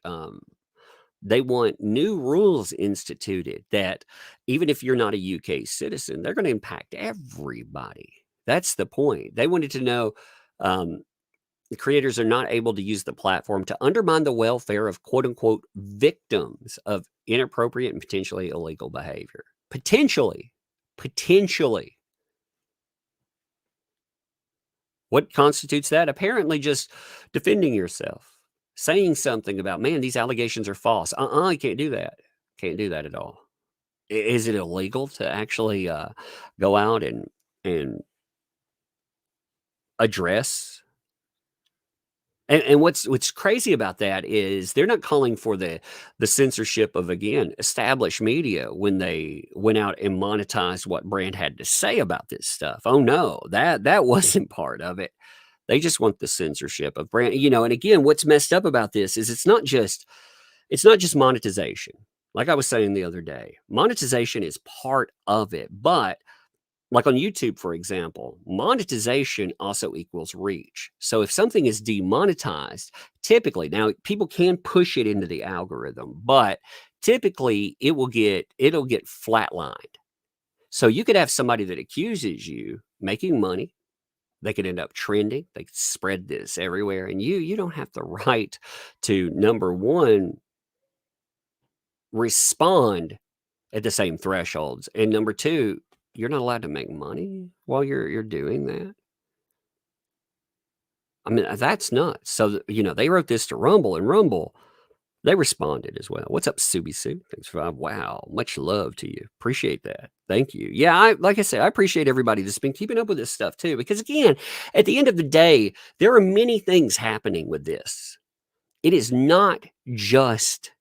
Speaker 3: new rules instituted that even if you're not a UK citizen, they're going to impact everybody. That's the point. They wanted to know the creators are not able to use the platform to undermine the welfare of quote unquote victims of inappropriate and potentially illegal behavior. Potentially. What constitutes that? Apparently just defending yourself, saying something about, man, these allegations are false. You can't do that. Can't do that at all. Is it illegal to actually go out and address? And what's crazy about that is they're not calling for the censorship of, again, established media when they went out and monetized what Brand had to say about this stuff. Oh no, that wasn't part of it. They just want the censorship of Brand, you know. And again, what's messed up about this is it's not just monetization. Like I was saying the other day, monetization is part of it, but like on YouTube, for example, monetization also equals reach. So if something is demonetized, typically, now people can push it into the algorithm, but typically it'll get flatlined. So you could have somebody that accuses you making money. They could end up trending. They could spread this everywhere, and you don't have the right to, number one, respond at the same thresholds, and number two, you're not allowed to make money while you're doing that. I mean, that's nuts. So, you know, they wrote this to Rumble, and Rumble, they responded as well. What's up, Subi Sue? Thanks for wow. Much love to you. Appreciate that. Thank you. Yeah, like I said, I appreciate everybody that's been keeping up with this stuff too. Because again, at the end of the day, there are many things happening with this. It is not just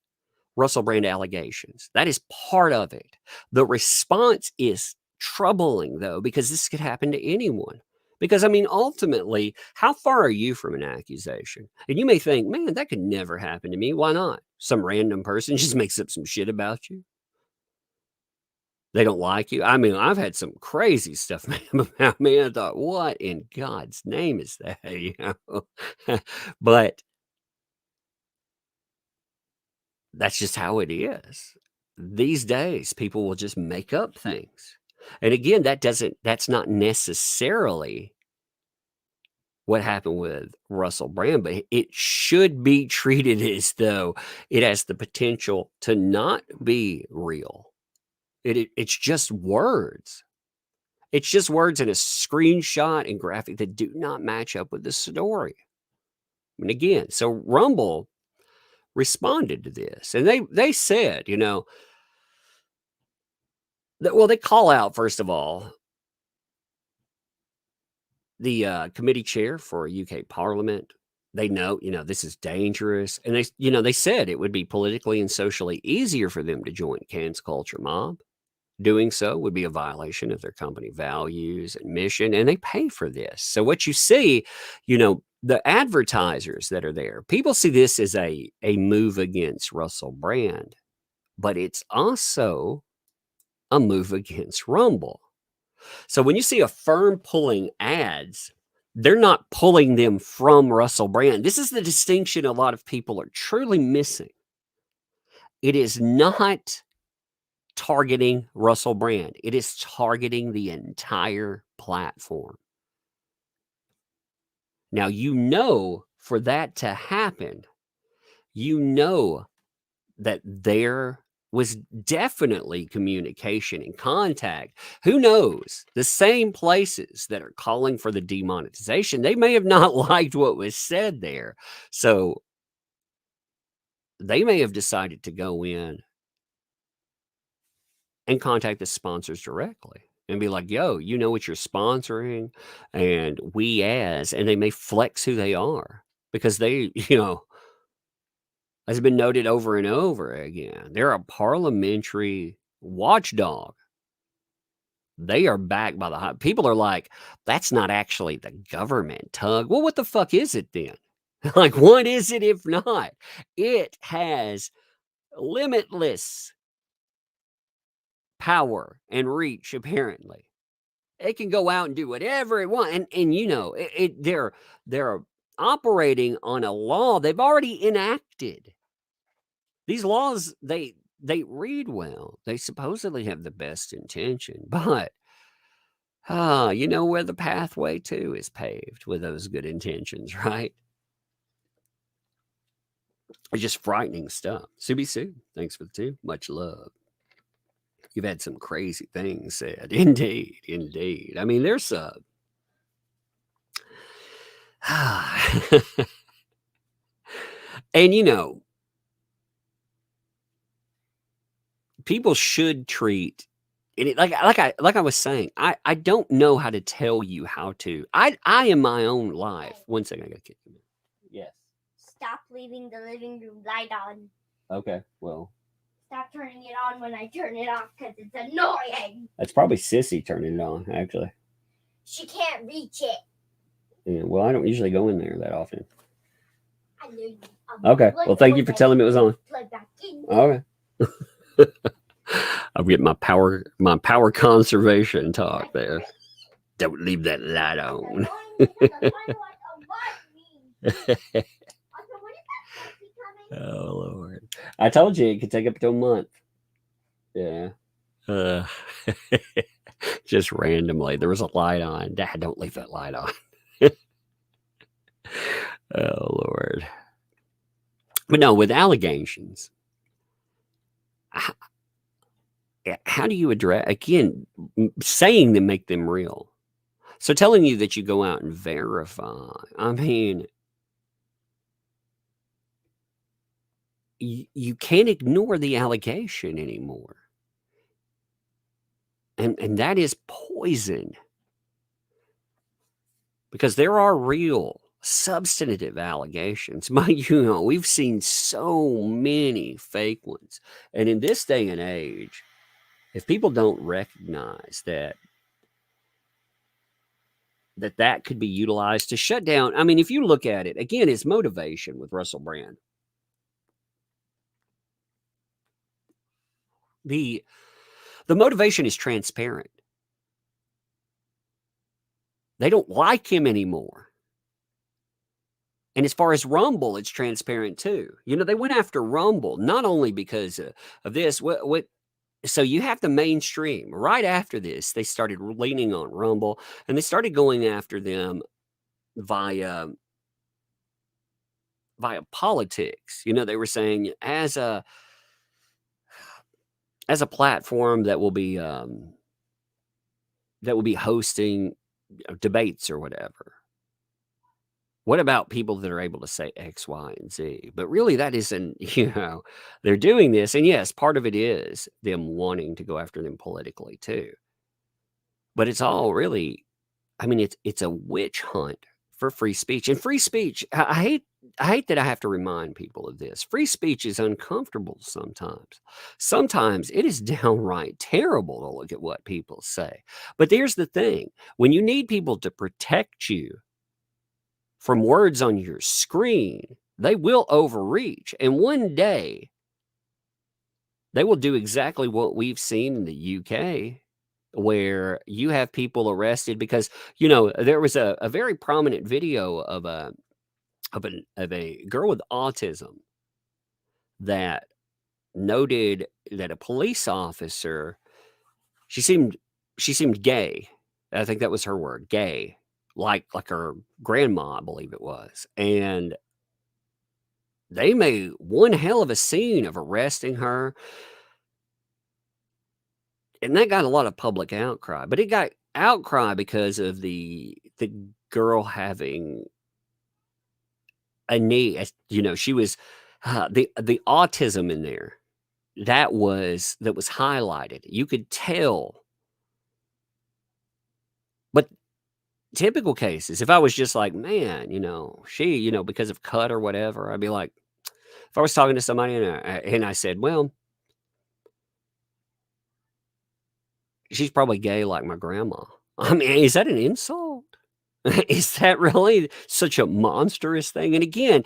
Speaker 3: Russell Brand allegations. That is part of it. The response is troubling, though, because this could happen to anyone. Because, I mean, ultimately, how far are you from an accusation? And you may think, man, that could never happen to me. Why not? Some random person just makes up some shit about you. They don't like you. I mean, I've had some crazy stuff about me. I thought, what in God's name is that? You know? But that's just how it is. These days, people will just make up things. And again, that's not necessarily what happened with Russell Brand, but it should be treated as though it has the potential to not be real. It's just words. It's just words in a screenshot and graphic that do not match up with the story. And again, so Rumble responded to this, and they said, you know, that, well, they call out, first of all, the committee chair for UK Parliament, They know, this is dangerous. And they said it would be politically and socially easier for them to join cancel culture mob. Doing so would be a violation of their company values and mission, and they pay for this. So what you see, the advertisers that are there, people see this as a move against Russell Brand, but it's also a move against Rumble. So when you see a firm pulling ads, they're not pulling them from Russell Brand. This is the distinction a lot of people are truly missing. It is not targeting Russell Brand. It is targeting the entire platform. Now, for that to happen, that there was definitely communication and contact. Who knows? The same places that are calling for the demonetization, they may have not liked what was said there. So they may have decided to go in and contact the sponsors directly and be like, yo, you know what you're sponsoring, and and they may flex who they are because they, has been noted over and over again. They're a parliamentary watchdog. They are backed by the people are like, that's not actually the government, Tug. Well, what the fuck is it then? Like, what is it if not? It has limitless power and reach, apparently. It can go out and do whatever it wants. And they're operating on a law they've already enacted. These laws, they read well. They supposedly have the best intention, but where the pathway to is paved with those good intentions, right? It's just frightening stuff. Subi Sue, thanks for the 2. Much love. You've had some crazy things said. Indeed, indeed. I mean, there's and people should treat it like I was saying. I don't know how to tell you how to. I in my own life. One second, I gotta kick him in. Yes.
Speaker 6: Stop leaving the living room light on.
Speaker 3: Okay. Well.
Speaker 6: Stop turning it on when I turn it off because it's annoying.
Speaker 3: That's probably Sissy turning it on, actually.
Speaker 6: She can't reach it.
Speaker 3: Yeah, well, I don't usually go in there that often.
Speaker 6: I know you.
Speaker 3: Okay. Well, thank you for telling me it was on.
Speaker 6: Plug back in.
Speaker 3: Okay. I'll get my power conservation talk there. Don't leave that light on. Oh Lord! I told you it could take up to a month. Yeah. Just randomly, there was a light on. Dad, don't leave that light on. Oh Lord! But no, with allegations, how do you address, again, saying them, make them real? So telling you that you go out and verify, I mean, you can't ignore the allegation anymore. And that is poison. Because there are real substantive allegations. We've seen so many fake ones. And in this day and age, if people don't recognize that could be utilized to shut down, I mean, if you look at it, again, it's motivation with Russell Brand. The motivation is transparent. They don't like him anymore. And as far as Rumble, it's transparent too. They went after Rumble, not only because of this. So you have the mainstream. Right after this, they started leaning on Rumble, and they started going after them via politics. They were saying as a platform that will be hosting debates or whatever. What about people that are able to say X, Y, and Z? But really, that isn't, they're doing this. And yes, part of it is them wanting to go after them politically too. But it's all really, I mean, it's a witch hunt for free speech. And free speech, I hate that I have to remind people of this. Free speech is uncomfortable sometimes. Sometimes it is downright terrible to look at what people say. But here's the thing, when you need people to protect you from words on your screen, they will overreach. And one day, they will do exactly what we've seen in the UK, where you have people arrested because, there was a very prominent video of a girl with autism that noted that a police officer, she seemed gay. I think that was her word, gay, like her grandma, I believe it was. And they made one hell of a scene of arresting her. And that got a lot of public outcry, but it got outcry because of the girl having a knee. She was the autism in there that was highlighted. You could tell. But typical cases, if I was just like, man, she, because of cut or whatever, I'd be like, if I was talking to somebody and I said, well, she's probably gay like my grandma. I mean, is that an insult? Is that really such a monstrous thing? And again,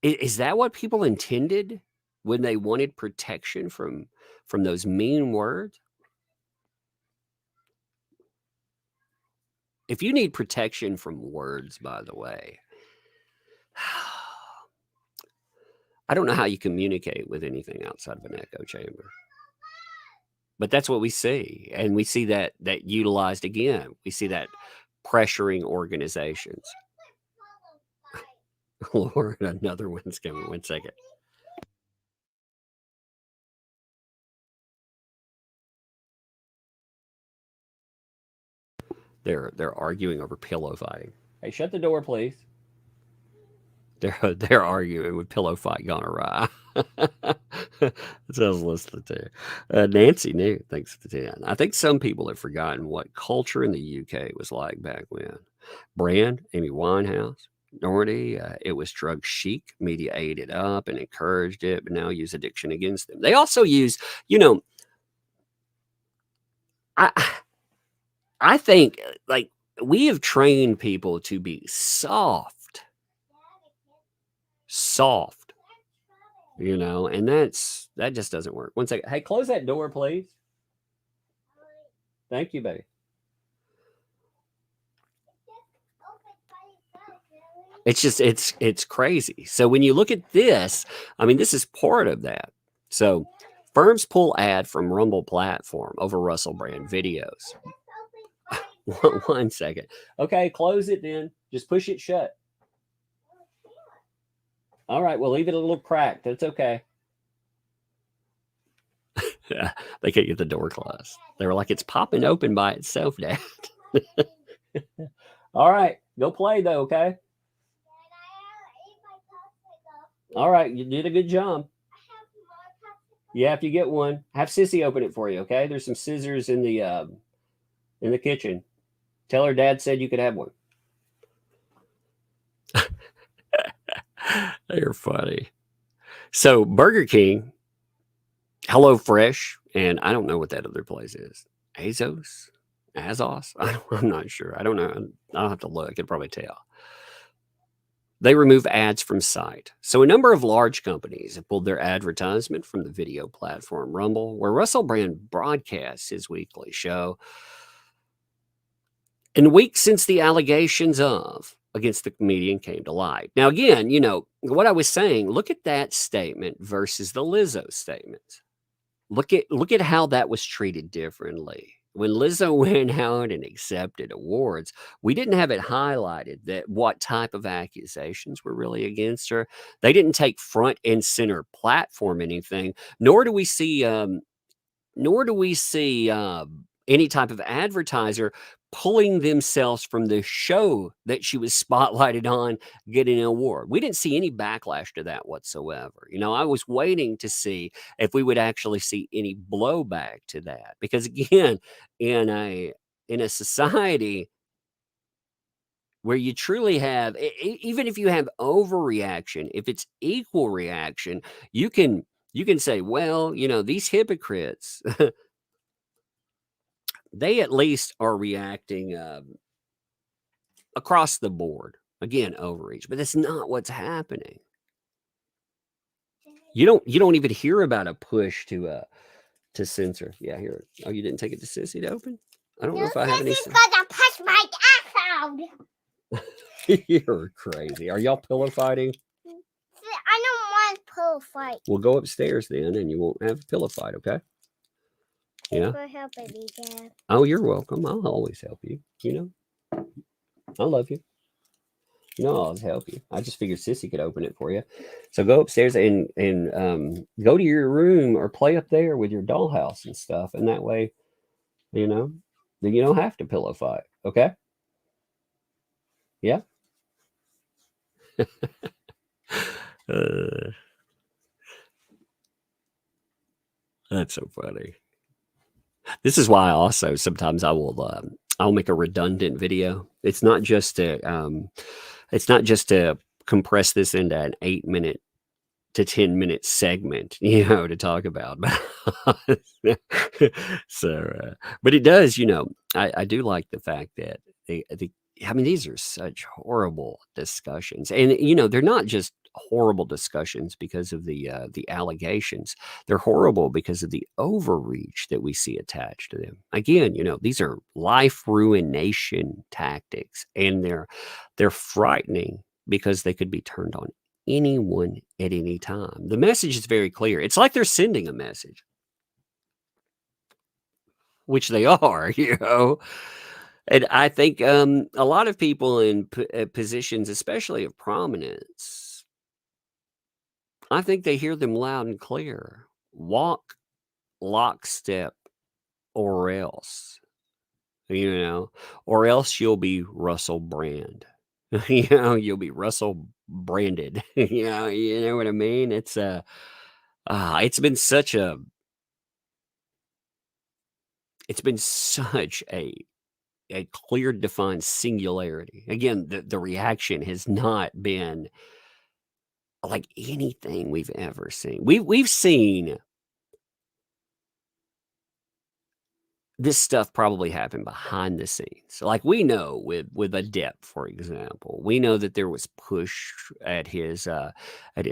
Speaker 3: is that what people intended when they wanted protection from those mean words? If you need protection from words, by the way, I don't know how you communicate with anything outside of an echo chamber. But that's what we see. And we see that utilized again. We see that pressuring organizations. Lord, another one's coming. 1 second. They're arguing over pillow fighting. Hey, shut the door, please. They're arguing with pillow fight gone awry. That's what I was listening to. Nancy knew. Thanks for the 10. I think some people have forgotten what culture in the UK was like back when. Brand, Amy Winehouse, Nordy, it was drug chic. Media ate it up and encouraged it, but now use addiction against them. They also use, I think, like, we have trained people to be soft, and that just doesn't work. 1 second. Hey, close that door, please. Thank you, baby. It's just, it's crazy. So when you look at this, I mean, this is part of that. So firms pull ad from Rumble platform over Russell Brand videos. 1 second. Okay, close it then. Just push it shut. All right, we'll leave it a little cracked. That's okay. They can't get the door closed. They were like, it's popping open by itself, Dad. All right, go play though, okay? All right, you did a good job. Yeah, if you get one, have Sissy open it for you, okay? There's some scissors in the kitchen. Tell her Dad said you could have one. They're funny. So Burger King, HelloFresh, and I don't know what that other place is. Azos? I'm not sure. I don't know. I'll have to look. It'll probably tell. They remove ads from site. So a number of large companies have pulled their advertisement from the video platform Rumble, where Russell Brand broadcasts his weekly show. In the week since the allegations against the comedian came to light. Now, again, what I was saying, look at that statement versus the Lizzo statement. Look at how that was treated differently. When Lizzo went out and accepted awards, we didn't have it highlighted that what type of accusations were really against her. They didn't take front and center platform anything, nor do we see any type of advertiser pulling themselves from the show that she was spotlighted on getting an award. We didn't see any backlash to that whatsoever. I was waiting to see if we would actually see any blowback to that, because again, in a society where you truly have, even if you have overreaction, if it's equal reaction, you can say, well, these hypocrites, they at least are reacting across the board. Again, overreach, but that's not what's happening. You don't even hear about a push to censor. Yeah, here. Oh, you didn't take it to Sissy to open? I don't know if I have any.
Speaker 6: Sissy's gonna push my ass out.
Speaker 3: You're crazy. Are y'all pillow fighting?
Speaker 6: I don't want pillow fight.
Speaker 3: We'll go upstairs then, and you won't have a pillow fight, okay? Yeah.
Speaker 6: Thanks for helping me, Dad.
Speaker 3: Oh, you're welcome. I'll always help you. I love you. I'll always help you. I just figured Sissy could open it for you. So go upstairs and go to your room or play up there with your dollhouse and stuff, and that way, then you don't have to pillow fight, okay? Yeah. That's so funny. This is why also sometimes I'll make a redundant video. It's not just to compress this into an 8-minute to 10-minute segment, to talk about. So, but it does, I do like the fact that these are such horrible discussions, and they're not just horrible discussions because of the allegations. They're horrible because of the overreach that we see attached to them. Again, these are life ruination tactics, and they're frightening because they could be turned on anyone at any time. The message is very clear. It's like they're sending a message, which they are, And I think a lot of people in positions, especially of prominence, I think they hear them loud and clear. Walk lockstep or else, or else you'll be Russell Brand. You'll be Russell branded. You know what I mean? It's been such a clear defined singularity. Again, the reaction has not been like anything we've ever seen. We've seen this stuff probably happened behind the scenes. Like we know with a Depp, for example, we know that there was push at his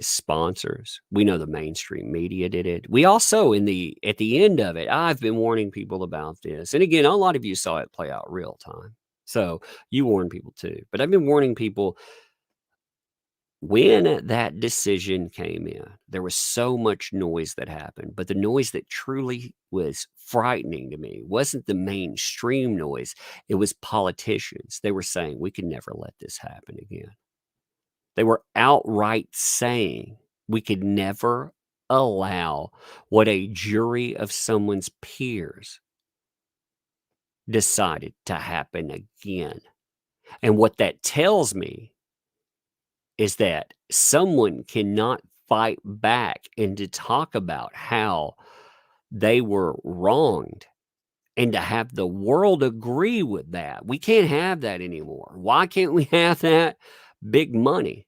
Speaker 3: sponsors. We know the mainstream media did it. We also at the end of it, I've been warning people about this. And again, a lot of you saw it play out real time. So you warn people too. But I've been warning people when that decision came in, there was so much noise that happened, but the noise that truly was frightening to me wasn't the mainstream noise. It was politicians. They were saying, we can never let this happen again. They were outright saying we could never allow what a jury of someone's peers decided to happen again. And what that tells me is that someone cannot fight back and to talk about how they were wronged and to have the world agree with that. We can't have that anymore. Why can't we have that? Big money.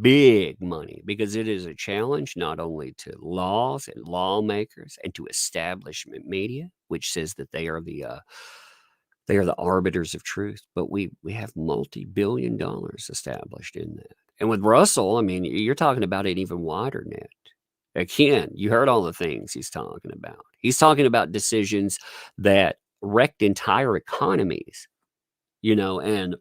Speaker 3: Big money. Because it is a challenge not only to laws and lawmakers and to establishment media, which says that they are the arbiters of truth, but we have multi-billion dollars established in that. And with Russell, I mean, you're talking about an even wider net. Again, you heard all the things he's talking about. He's talking about decisions that wrecked entire economies, and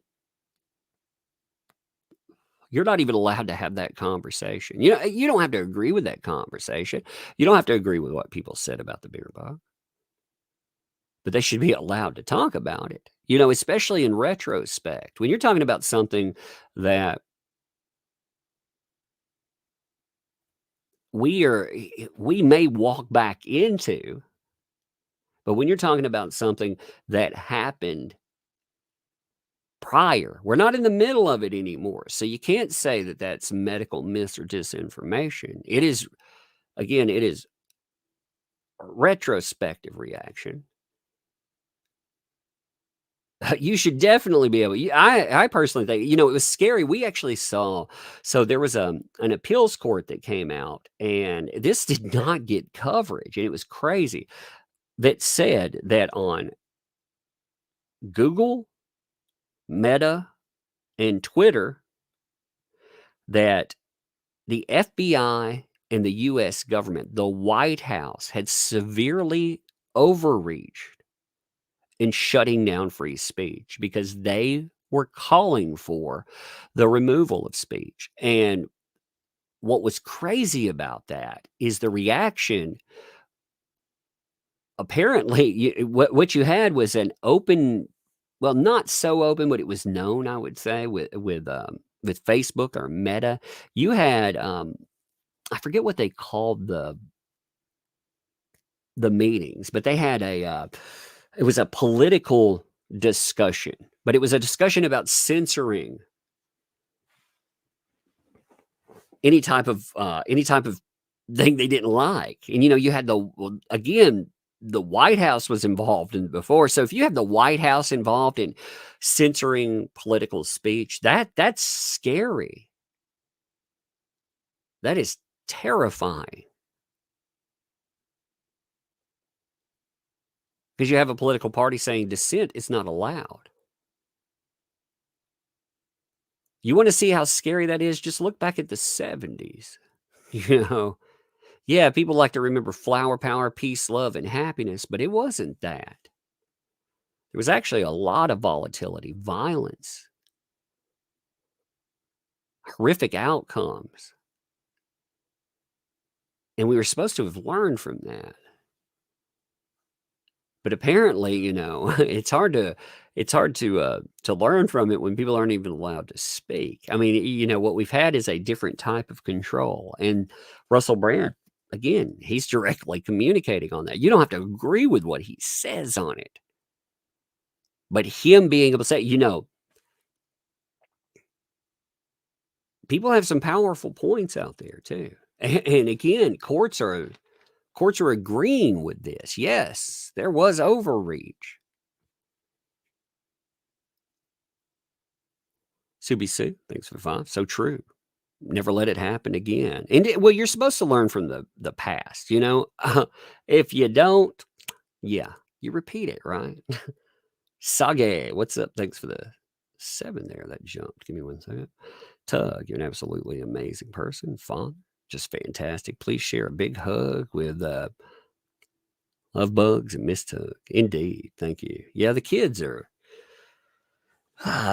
Speaker 3: you're not even allowed to have that conversation. You don't have to agree with that conversation. You don't have to agree with what people said about the beer bug. But they should be allowed to talk about it, especially in retrospect. When you're talking about something that we may walk back into, but when you're talking about something that happened prior, we're not in the middle of it anymore. So you can't say that that's medical myths or disinformation. It is retrospective reaction. You should definitely be able. I personally think, it was scary. We actually saw. So there was an appeals court that came out, and this did not get coverage, and it was crazy. That said that on Google, Meta, and Twitter, that the FBI and the U.S. government, the White House, had severely overreached in shutting down free speech because they were calling for the removal of speech. And what was crazy about that is the reaction. Apparently, what you had was an open, well, not so open, but it was known, I would say, with Facebook or Meta. You had I forget what they called the meetings, but they had it was a political discussion, but it was a discussion about censoring any type of thing they didn't like. And you had the White House was involved in before. So if you have the White House involved in censoring political speech, that's scary. That is terrifying. Because you have a political party saying dissent is not allowed. You want to see how scary that is? Just look back at the 70s. Yeah, people like to remember flower power, peace, love, and happiness, but it wasn't that. There was actually a lot of volatility, violence, horrific outcomes. And we were supposed to have learned from that. But apparently, it's hard to learn from it when people aren't even allowed to speak. I mean, what we've had is a different type of control. And Russell Brand, again, he's directly communicating on that. You don't have to agree with what he says on it. But him being able to say, people have some powerful points out there too. And again, courts are agreeing with this. Yes, there was overreach. Subi thanks for the 5. So true. Never let it happen again. And you're supposed to learn from the past, if you don't, yeah, you repeat it, right? Sage, what's up? Thanks for the 7 there. That jumped. Give me 1 second. Tug, you're an absolutely amazing person. Fun. Just fantastic. Please share a big hug with Love Bugs and Miss Tug. Indeed. Thank you. Yeah, the kids are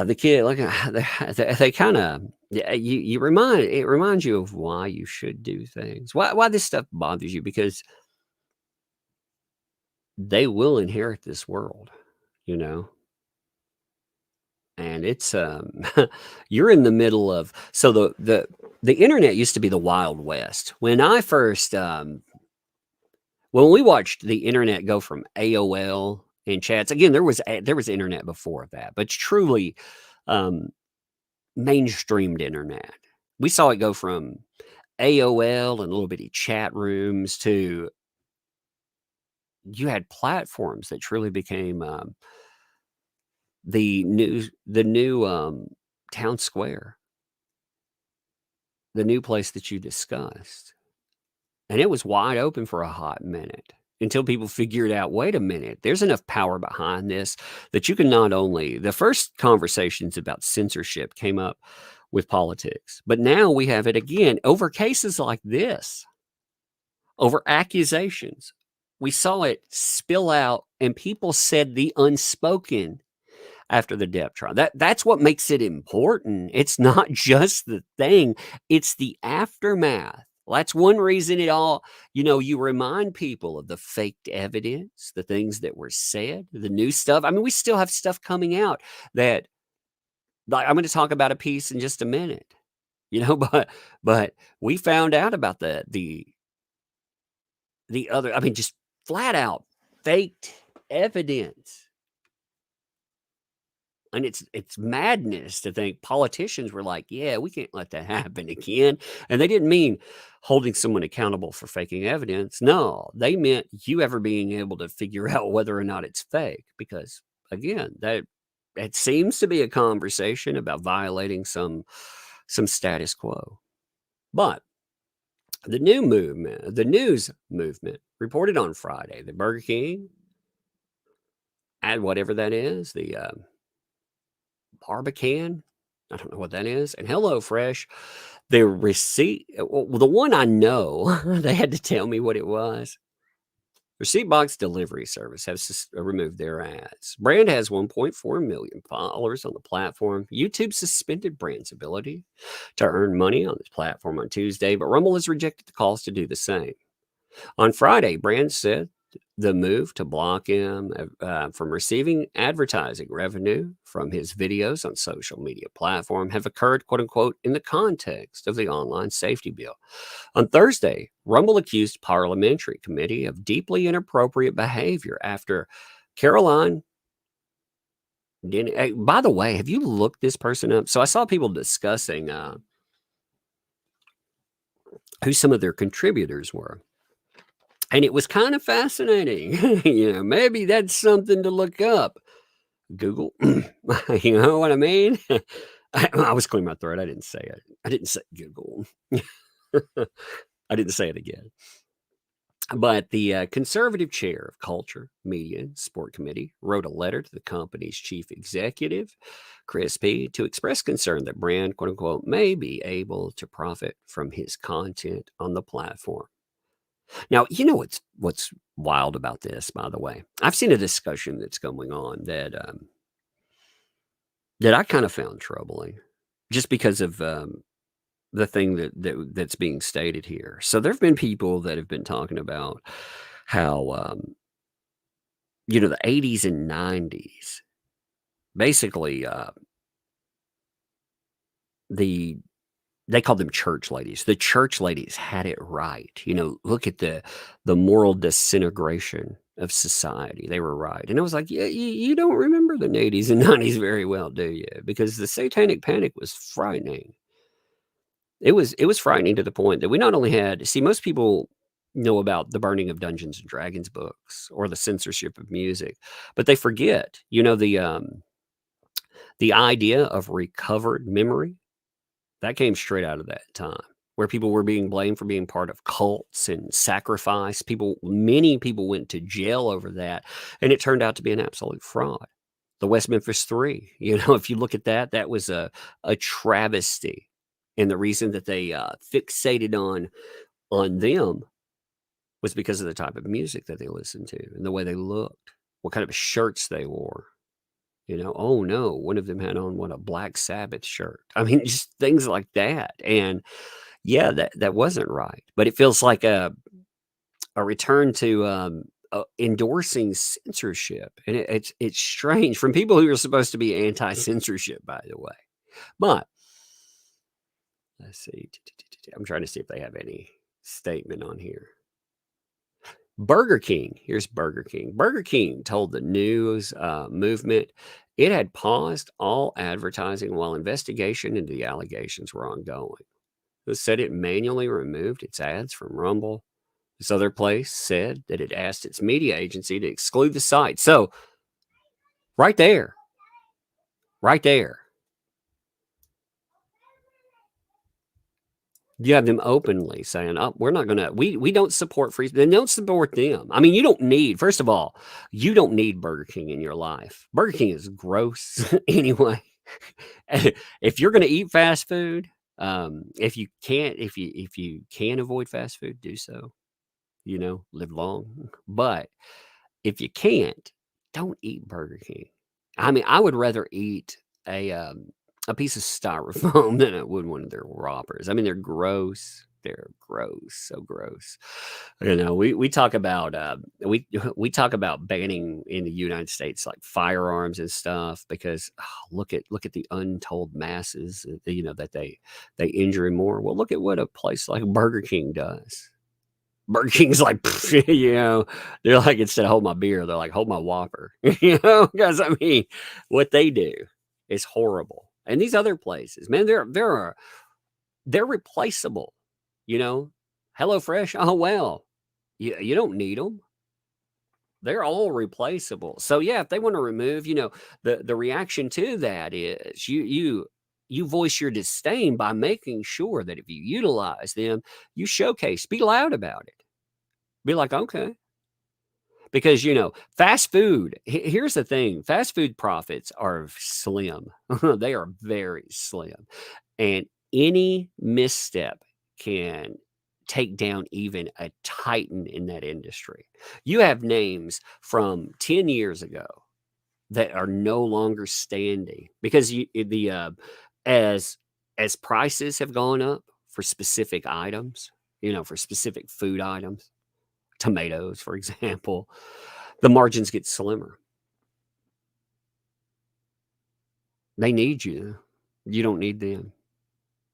Speaker 3: they kind of, it reminds you of why you should do things. Why this stuff bothers you, because they will inherit this world, and it's you're in the middle of, so the internet used to be the Wild West. When I first when we watched the internet go from AOL and chats, again, there was internet before that, but truly mainstreamed internet. We saw it go from AOL and little bitty chat rooms to, you had platforms that truly became the new town square, the new place that you discussed. And it was wide open for a hot minute until people figured out, wait a minute, there's enough power behind this that you can not only, the first conversations about censorship came up with politics, but now we have it again over cases like this, over accusations. We saw it spill out, and people said the unspoken after the Depp trial. That's what makes it important. It's not just the thing, it's the aftermath. Well, that's one reason it all, you remind people of the faked evidence, the things that were said, the new stuff. I mean, we still have stuff coming out that, like, I'm going to talk about a piece in just a minute, but we found out about the other, I mean, just flat out faked evidence. And it's madness to think politicians were like, yeah, we can't let that happen again. And they didn't mean holding someone accountable for faking evidence. No, they meant you ever being able to figure out whether or not it's fake. Because again, it seems to be a conversation about violating some status quo. But the news movement reported on Friday that Burger King, add whatever that is, the Barbican, I don't know what that is, and HelloFresh, the receipt, well, the one I know, they had to tell me what it was. Receipt Box Delivery Service has removed their ads. Brand has 1.4 million followers on the platform. YouTube suspended Brand's ability to earn money on this platform on Tuesday, but Rumble has rejected the calls to do the same. On Friday, Brand said the move to block him from receiving advertising revenue from his videos on social media platform have occurred, quote unquote, in the context of the online safety bill. On Thursday, Rumble accused Parliamentary Committee of deeply inappropriate behavior after Caroline didn't. By the way, have you looked this person up? So I saw people discussing who some of their contributors were. And it was kind of fascinating. Maybe that's something to look up. Google, you know what I mean? I was clearing my throat. I didn't say it. I didn't say Google. I didn't say it again. But the conservative chair of Culture, Media, and Sport Committee wrote a letter to the company's chief executive, Chris P., to express concern that Brand, quote unquote, may be able to profit from his content on the platform. Now, you know what's wild about this, by the way? I've seen a discussion that's going on that I kind of found troubling just because of the thing that's being stated here. So there have been people that have been talking about how, the 80s and 90s, basically they called them church ladies. The church ladies had it right. Look at the moral disintegration of society. They were right. And I was like, yeah, you don't remember the 80s and 90s very well, do you? Because the satanic panic was frightening. It was frightening to the point that we not only had, most people know about the burning of Dungeons and Dragons books or the censorship of music, but they forget, the idea of recovered memory. That came straight out of that time where people were being blamed for being part of cults and sacrifice. Many people went to jail over that, and it turned out to be an absolute fraud. The West Memphis Three, if you look at that, that was a travesty. And the reason that they fixated on them was because of the type of music that they listened to and the way they looked, what kind of shirts they wore. Oh no, one of them had on a Black Sabbath shirt. I mean, just things like that. And yeah, that wasn't right. But it feels like a return to endorsing censorship. And it's strange from people who are supposed to be anti-censorship, by the way. But let's see. I'm trying to see if they have any statement on here. Burger King. Here's Burger King. Burger King told the news movement it had paused all advertising while investigation into the allegations were ongoing. It said it manually removed its ads from Rumble. This other place said that it asked its media agency to exclude the site. So, right there. You have them openly saying, "Oh, we're not going to. We don't support free. Then don't support them." I mean, you don't need. First of all, you don't need Burger King in your life. Burger King is gross anyway. If you're going to eat fast food, if you can avoid fast food, do so. Live long. But if you can't, don't eat Burger King. I mean, I would rather eat a piece of styrofoam than I would one of their Whoppers. I mean, they're gross. They're gross, so gross. We talk about we talk about banning in the United States like firearms and stuff because look at the untold masses that they injure more. Well, look at what a place like Burger King does. Burger King's like, they're like, instead of hold my beer, they're like, hold my Whopper. Because I mean, what they do is horrible. And these other places, man, they're replaceable. HelloFresh, oh well, you don't need them. They're all replaceable. So yeah, if they want to remove, the reaction to that is you voice your disdain by making sure that if you utilize them, you showcase, be loud about it. Be like, okay. Because fast food, here's the thing, fast food profits are slim. They are very slim. And any misstep can take down even a titan in that industry. You have names from 10 years ago that are no longer standing because as prices have gone up for specific items, for specific food items, tomatoes, for example, the margins get slimmer. They need you. You don't need them.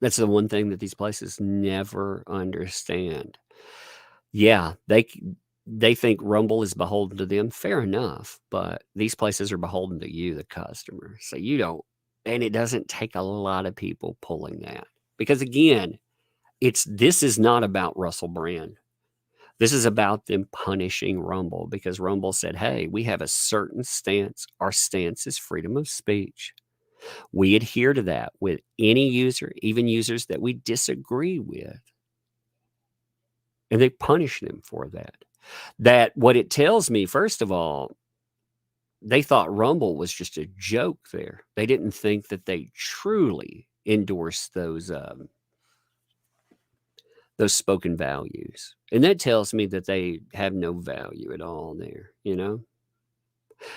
Speaker 3: That's the one thing that these places never understand. Yeah, they think Rumble is beholden to them. Fair enough, but these places are beholden to you, the customer. So you don't, and it doesn't take a lot of people pulling that. Because again, this is not about Russell Brand. This is about them punishing Rumble because Rumble said, hey, we have a certain stance. Our stance is freedom of speech. We adhere to that with any user, even users that we disagree with. And they punish them for that. That what it tells me, first of all, they thought Rumble was just a joke there. They didn't think that they truly endorsed those spoken values. And that tells me that they have no value at all there,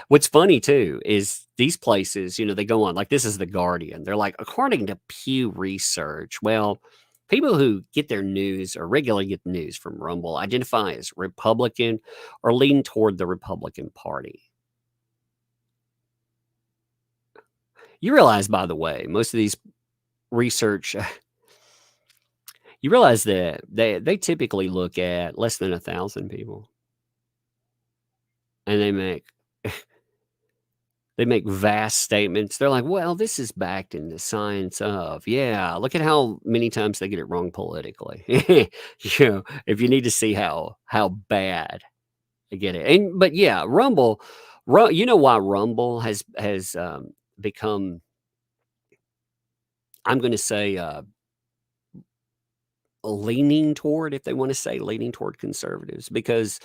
Speaker 3: What's funny too is these places, they go on like this is the Guardian. They're like, according to Pew Research, well, people who get their news or regularly get news from Rumble identify as Republican or lean toward the Republican Party. You realize, by the way, most of these research, you realize that they typically look at less than 1,000 people. And they make vast statements. They're like, well, this is backed in the science of, yeah, look at how many times they get it wrong politically. If you need to see how bad they get it. But yeah, Rumble, you know why Rumble has become, I'm going to say, leaning toward, if they want to say leaning toward conservatives, because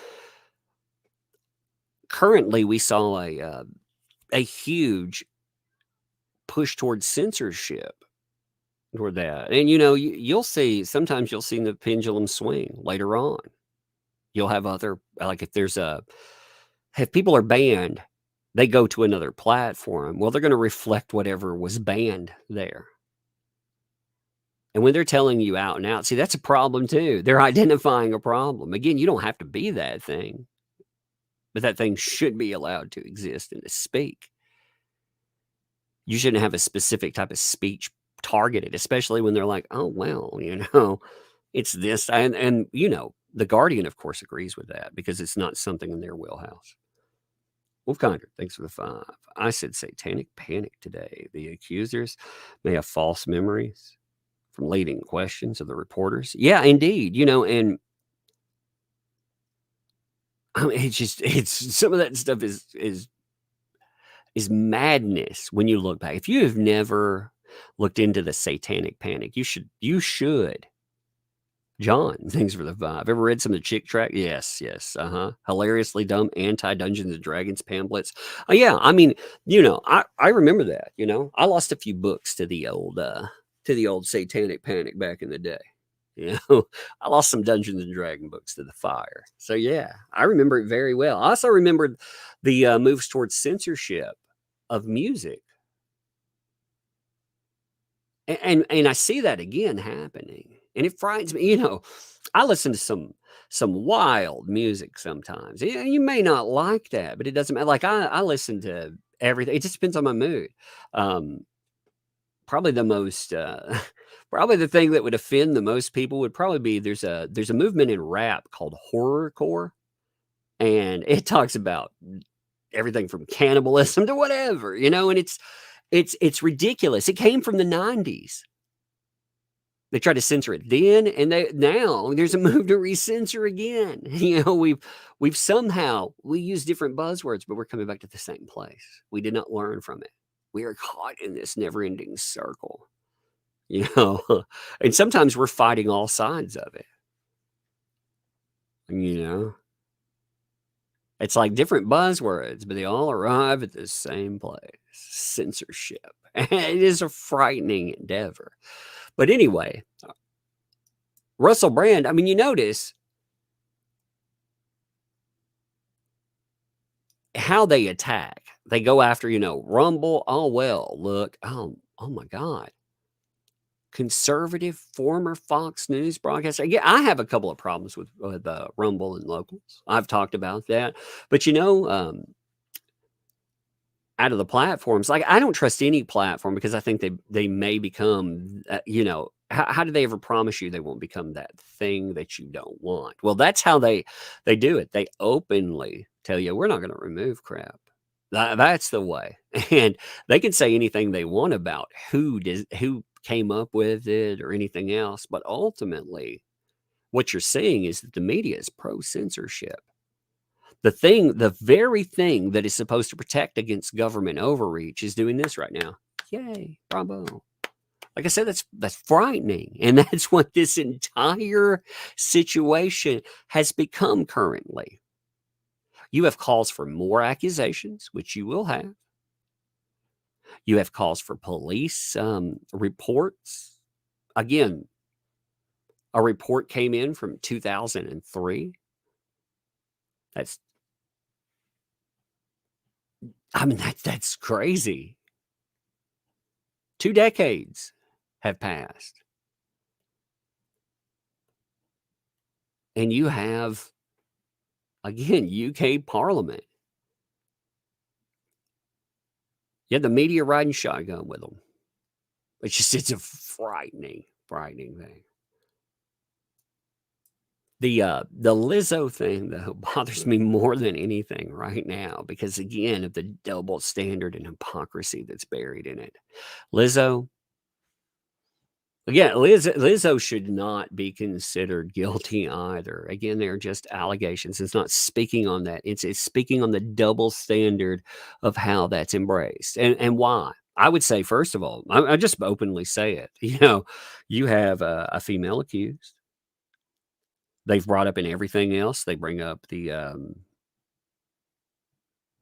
Speaker 3: currently we saw a huge push towards censorship toward that. And, you'll see, sometimes you'll see the pendulum swing later on. You'll have other, like if people are banned, they go to another platform. Well, they're going to reflect whatever was banned there. And when they're telling you out and out, see, that's a problem too. They're identifying a problem. Again, you don't have to be that thing, but that thing should be allowed to exist and to speak. You shouldn't have a specific type of speech targeted, especially when they're like, oh, well, it's this. And the Guardian, of course, agrees with that because it's not something in their wheelhouse. Wolfkinder, thanks for the 5. I said satanic panic today. The accusers may have false memories from leading questions of the reporters. Yeah, indeed. And I mean, it's some of that stuff is madness when you look back. If you have never looked into the satanic panic, you should. John, thanks for the 5. Ever read some of the Chick Tract? Yes. Hilariously dumb anti-Dungeons and Dragons pamphlets. Yeah, I mean, I remember that. I lost a few books to the old satanic panic back in the day. I lost some Dungeons and Dragon books to the fire. So yeah, I remember it very well. I also remembered the moves towards censorship of music. And I see that again happening. And it frightens me. I listen to some wild music sometimes. You may not like that, but it doesn't matter. Like I listen to everything. It just depends on my mood. Probably the most probably the thing that would offend the most people would probably be there's a movement in rap called horrorcore, and it talks about everything from cannibalism to whatever, and it's ridiculous. It came from the 90s. They tried to censor it then, and now there's a move to re-censor again. We've somehow we use different buzzwords, but we're coming back to the same place. We did not learn from it. We are caught in this never-ending circle, and sometimes we're fighting all sides of it. It's like different buzzwords, but they all arrive at the same place: censorship. It is a frightening endeavor. But anyway, Russell Brand, I mean, you notice how they attack. They go after, Rumble. Oh, well, look. Oh my God. Conservative former Fox News broadcaster. Yeah, I have a couple of problems with Rumble and locals. I've talked about that. But, out of the platforms, like I don't trust any platform because I think they may become, how do they ever promise you they won't become that thing that you don't want? Well, that's how they do it. They openly tell you, we're not going to remove crap. That's the way. And they can say anything they want about who came up with it or anything else. But ultimately, what you're seeing is that the media is pro-censorship. The very thing that is supposed to protect against government overreach is doing this right now. Yay, bravo. Like I said, that's frightening. And that's what this entire situation has become currently. You have calls for more accusations, which you will have. You have calls for police reports. Again, a report came in from 2003. That's crazy. 2 decades have passed. And you have, again, UK Parliament. You have the media riding shotgun with them. It's a frightening thing. The Lizzo thing, though, bothers me more than anything right now because, again, of the double standard and hypocrisy that's buried in it. Lizzo should not be considered guilty either. Again, they're just allegations. It's not speaking on that. It's speaking on the double standard of how that's embraced and why. I would say, first of all, I just openly say it. You have a female accused. They've brought up in everything else. They bring up I'm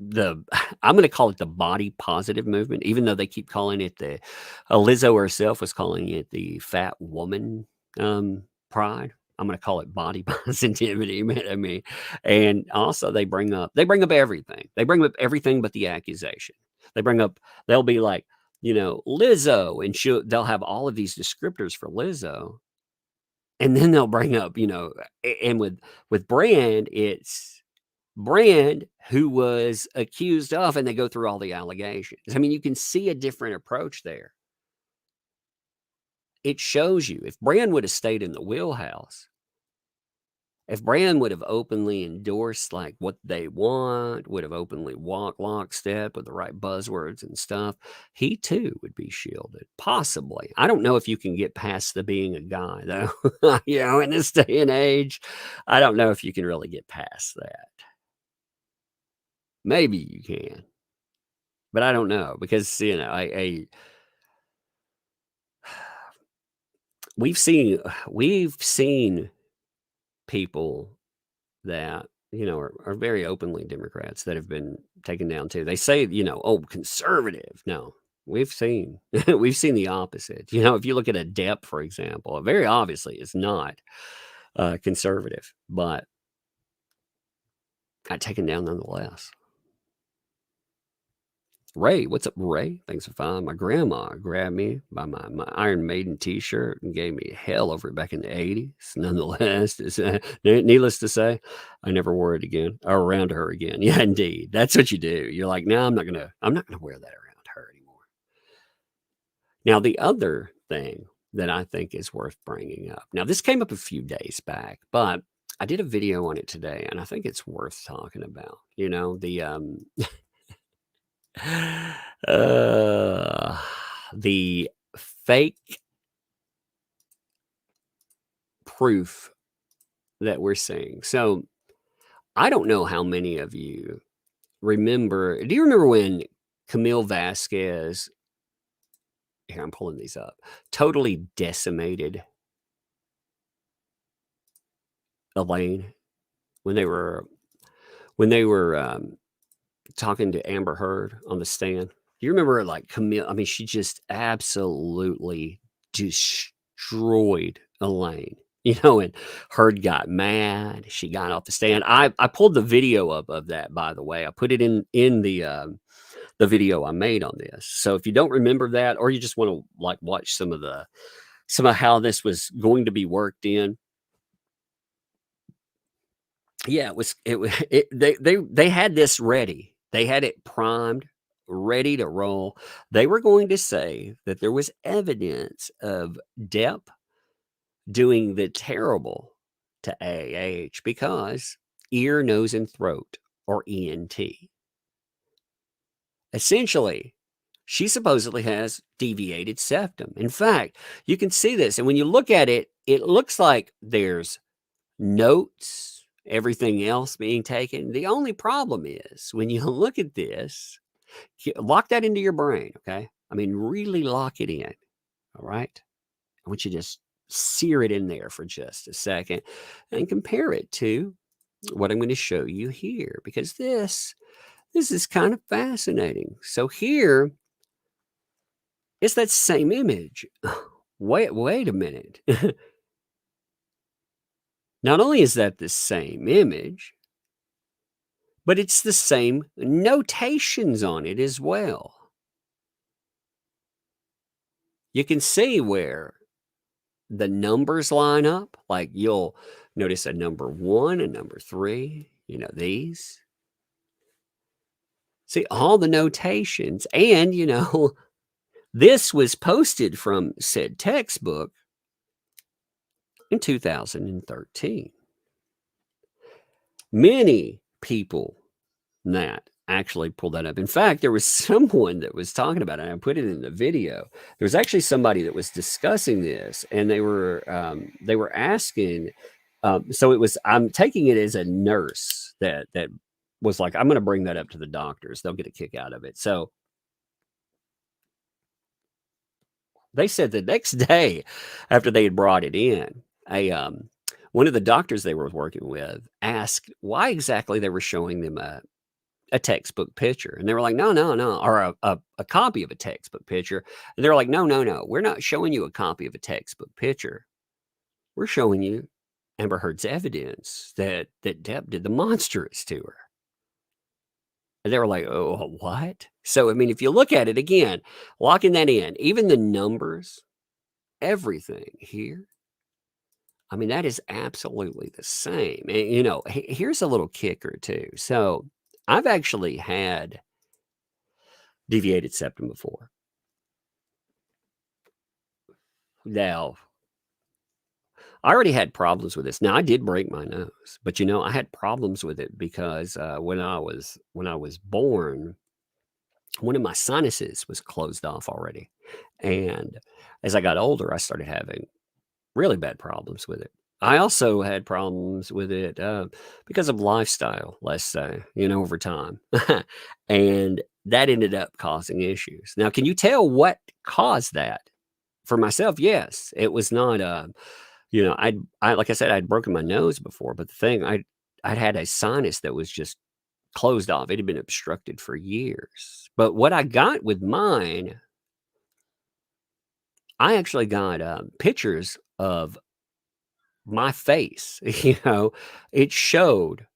Speaker 3: going to call it the body positive movement, even though they keep calling it Lizzo herself was calling it the fat woman pride. I'm going to call it body positivity. I mean, and also they bring up everything. They bring up everything but the accusation. They'll be like, Lizzo, and they'll have all of these descriptors for Lizzo. And then they'll bring up, and with Brand, it's Brand who was accused of, and they go through all the allegations. I mean, you can see a different approach there. It shows you if Brand would have stayed in the wheelhouse, if Brand would have openly endorsed like what they want, would have openly walked lockstep with the right buzzwords and stuff, he too would be shielded. Possibly. I don't know if you can get past the being a guy, though. In this day and age, I don't know if you can really get past that. Maybe you can. But I don't know because, we've seen people that are very openly Democrats that have been taken down too. They say conservative. No, we've seen the opposite. If you look at a Depp, for example, very obviously is not conservative, but got taken down nonetheless. Ray, what's up, Ray? Thanks for following. My grandma grabbed me by my Iron Maiden t-shirt and gave me hell over it back in the 80s. Nonetheless, needless to say, I never wore it again or around her again. Yeah, indeed. That's what you do. You're like, no, I'm not gonna wear that around her anymore. Now, the other thing that I think is worth bringing up. Now, this came up a few days back, but I did a video on it today, and I think it's worth talking about. The fake proof that we're seeing. So I don't know how many of you remember. Do you remember when Camille Vasquez, here I'm pulling these up, totally decimated Elaine when they were talking to Amber Heard on the stand? Do you remember, like, Camille? I mean, she just absolutely destroyed Elaine. And Heard got mad. She got off the stand. I pulled the video up of that, by the way. I put it in the video I made on this. So if you don't remember that, or you just want to like watch some of how this was going to be worked in, yeah, they had this ready. They had it primed, ready to roll. They were going to say that there was evidence of Depp doing the terrible to AH because ear, nose, and throat, or ENT. Essentially, she supposedly has deviated septum. In fact, you can see this. And when you look at it, it looks like there's notes, everything else being taken. The only problem is when you look at this, lock that into your brain, okay? I mean, really lock it in, all right? I want you to just sear it in there for just a second and compare it to what I'm going to show you here, because this is kind of fascinating. So here, it's that same image. Wait a minute. Not only is that the same image, but it's the same notations on it as well. You can see where the numbers line up. Like you'll notice a number 1 and number 3, these. See all the notations. And, this was posted from said textbook in 2013. Many people that actually pulled that up. In fact, there was someone that was talking about it, and I put it in the video. There was actually somebody that was discussing this, and they were asking. So it was. I'm taking it as a nurse that was like, I'm going to bring that up to the doctors. They'll get a kick out of it. So they said the next day after they had brought it in, one of the doctors they were working with asked why exactly they were showing them a textbook picture. And they were like, no, or a copy of a textbook picture. And they were like, no, we're not showing you a copy of a textbook picture. We're showing you Amber Heard's evidence that Depp did the monstrous to her. And they were like, oh, what? So, I mean, if you look at it again, locking that in, even the numbers, everything here, I mean, that is absolutely the same. And, here's a little kicker too. So I've actually had deviated septum before. Now, I already had problems with this. Now, I did break my nose, but I had problems with it because when I was born, one of my sinuses was closed off already. And as I got older, I started having really bad problems with it. I also had problems with it because of lifestyle, let's say, over time. And that ended up causing issues. Now, can you tell what caused that? For myself, yes. It was not, I like I said, I'd broken my nose before, but the thing, I'd had a sinus that was just closed off. It had been obstructed for years. But what I got with mine, I actually got pictures of my face. It showed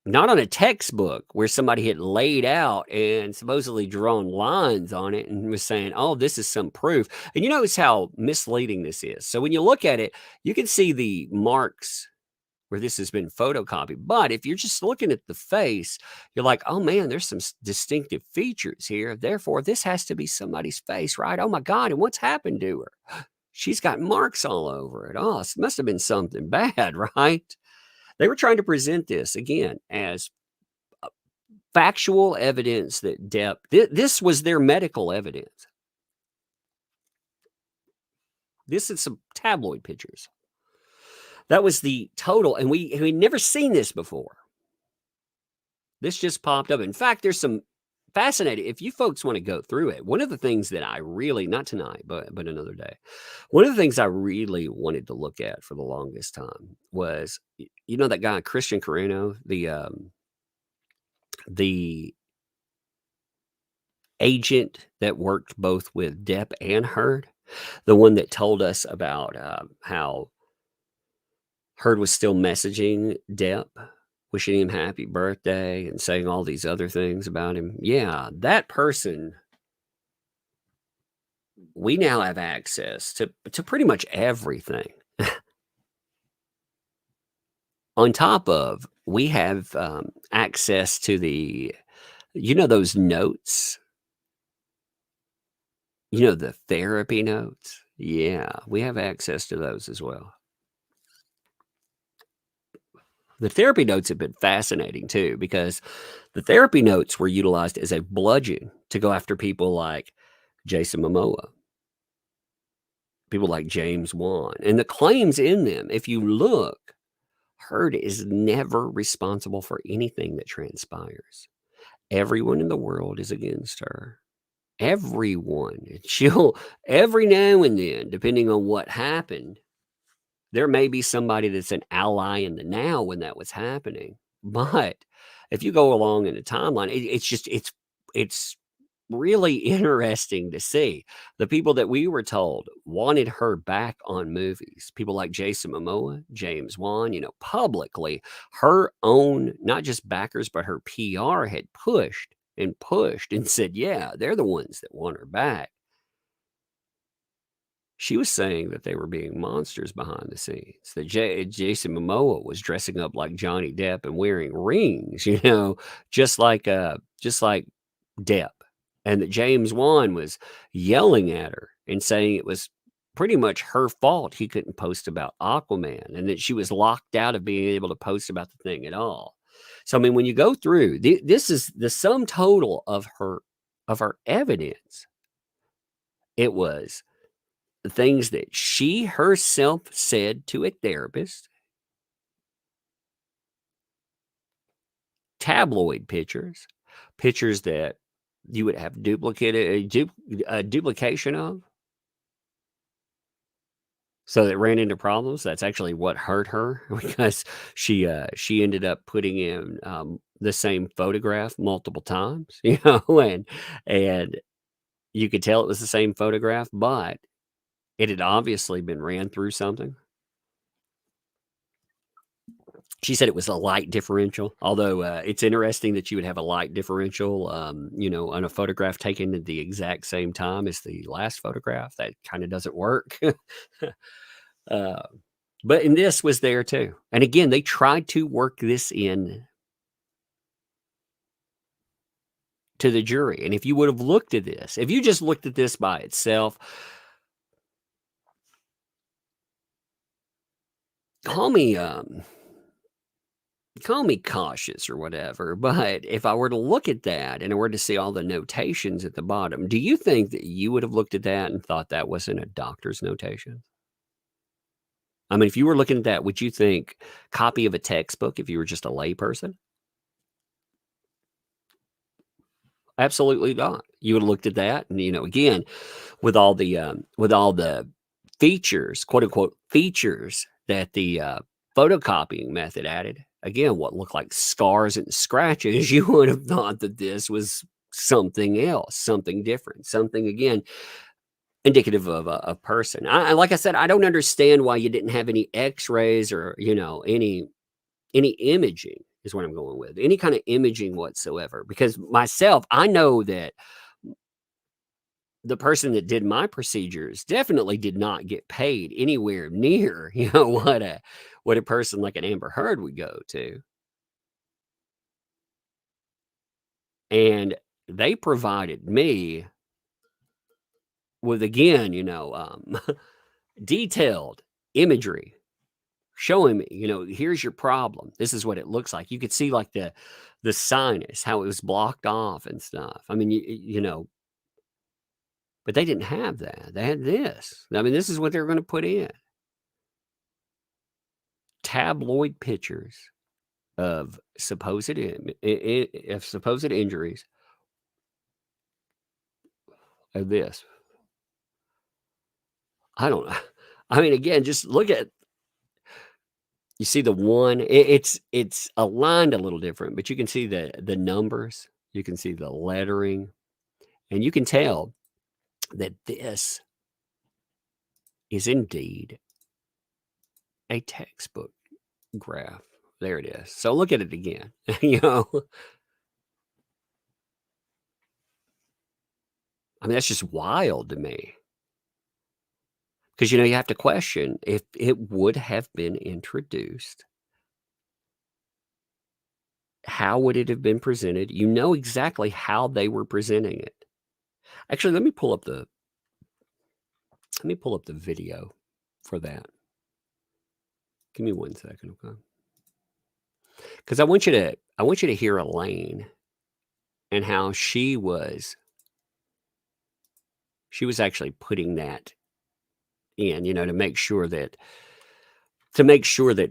Speaker 3: not on a textbook where somebody had laid out and supposedly drawn lines on it and was saying, oh, this is some proof. And you notice how misleading this is. So when you look at it, you can see the marks where this has been photocopied. But if you're just looking at the face, you're like, oh man, there's some distinctive features here. Therefore, this has to be somebody's face, right? Oh my God, and what's happened to her? She's got marks all over it. Oh, it must have been something bad, right? They were trying to present this, again, as factual evidence that Depp, this was their medical evidence. This is some tabloid pictures. That was the total, and we'd never seen this before. This just popped up. In fact, there's some fascinating, if you folks want to go through it, one of the things that I really, not tonight, but another day, one of the things I really wanted to look at for the longest time was, you know, that guy, Christian Carino, the agent that worked both with Depp and Heard, the one that told us about how Heard was still messaging Depp, wishing him happy birthday and saying all these other things about him. Yeah, that person, we now have access to pretty much everything. On top of, we have access to the, you know, those notes, you know, the therapy notes. Yeah, we have access to those as well. The therapy notes have been fascinating too, because the therapy notes were utilized as a bludgeon to go after people like Jason Momoa, people like James Wan, and the claims in them, if you look, Heard is never responsible for anything that transpires. Everyone in the world is against her. Everyone. She'll, every now and then, depending on what happened, there may be somebody that's an ally in the now when that was happening. But if you go along in the timeline, it's really interesting to see the people that we were told wanted her back on movies. People like Jason Momoa, James Wan, you know, publicly, her own, not just backers, but her PR had pushed and said, yeah, they're the ones that want her back. She was saying that they were being monsters behind the scenes, that Jason Momoa was dressing up like Johnny Depp and wearing rings, you know, just like Depp, and that James Wan was yelling at her and saying it was pretty much her fault he couldn't post about Aquaman, and that she was locked out of being able to post about the thing at all. So, I mean, when you go through, this is the sum total of her evidence. It was the things that she herself said to a therapist, tabloid pictures that you would have duplication of, so that ran into problems. That's actually what hurt her, because she ended up putting in the same photograph multiple times, you know, and you could tell it was the same photograph, but it had obviously been ran through something. She said it was a light differential, although it's interesting that you would have a light differential, you know, on a photograph taken at the exact same time as the last photograph. That kind of doesn't work. But in this was there too. And again, they tried to work this in to the jury. And if you would have looked at this, if you just looked at this by itself, call me cautious or whatever, but if I were to look at that and I were to see all the notations at the bottom, do you think that you would have looked at that and thought that wasn't a doctor's notation? I mean, if you were looking at that, would you think copy of a textbook if you were just a layperson? Absolutely not. You would have looked at that, and, you know, again, with all the features, quote unquote features, that the photocopying method added, again, what looked like scars and scratches, you would have thought that this was something else, something different, something, again, indicative of a person. Like I said, I don't understand why you didn't have any x-rays or, you know, any imaging is what I'm going with, any kind of imaging whatsoever, because myself, I know that the person that did my procedures definitely did not get paid anywhere near, you know, what a person like an Amber Heard would go to. And they provided me with, again, you know, detailed imagery showing me, you know, here's your problem. This is what it looks like. You could see like the sinus, how it was blocked off and stuff. I mean, you know, But they didn't have that. They had this. I mean, this is what they were going to put in. Tabloid pictures of supposed injuries of this. I don't know. I mean, again, just look at, you see the one, it's aligned a little different, but you can see the numbers, you can see the lettering, and you can tell that this is indeed a textbook graph. There it is. So look at it again. You know, I mean, that's just wild to me. Because, you know, you have to question if it would have been introduced. How would it have been presented? You know exactly how they were presenting it. Actually, let me pull up the video for that. Give me 1 second, okay? Because I want you to hear Elaine and how she was actually putting that in, you know, to make sure that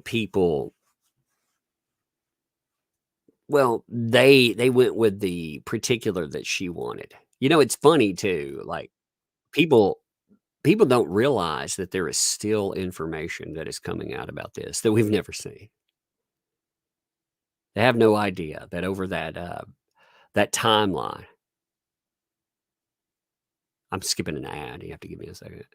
Speaker 3: people, well, they went with the particular that she wanted. You know, it's funny too, like people don't realize that there is still information that is coming out about this that we've never seen. They have no idea that over that timeline. I'm skipping an ad. You have to give me a second.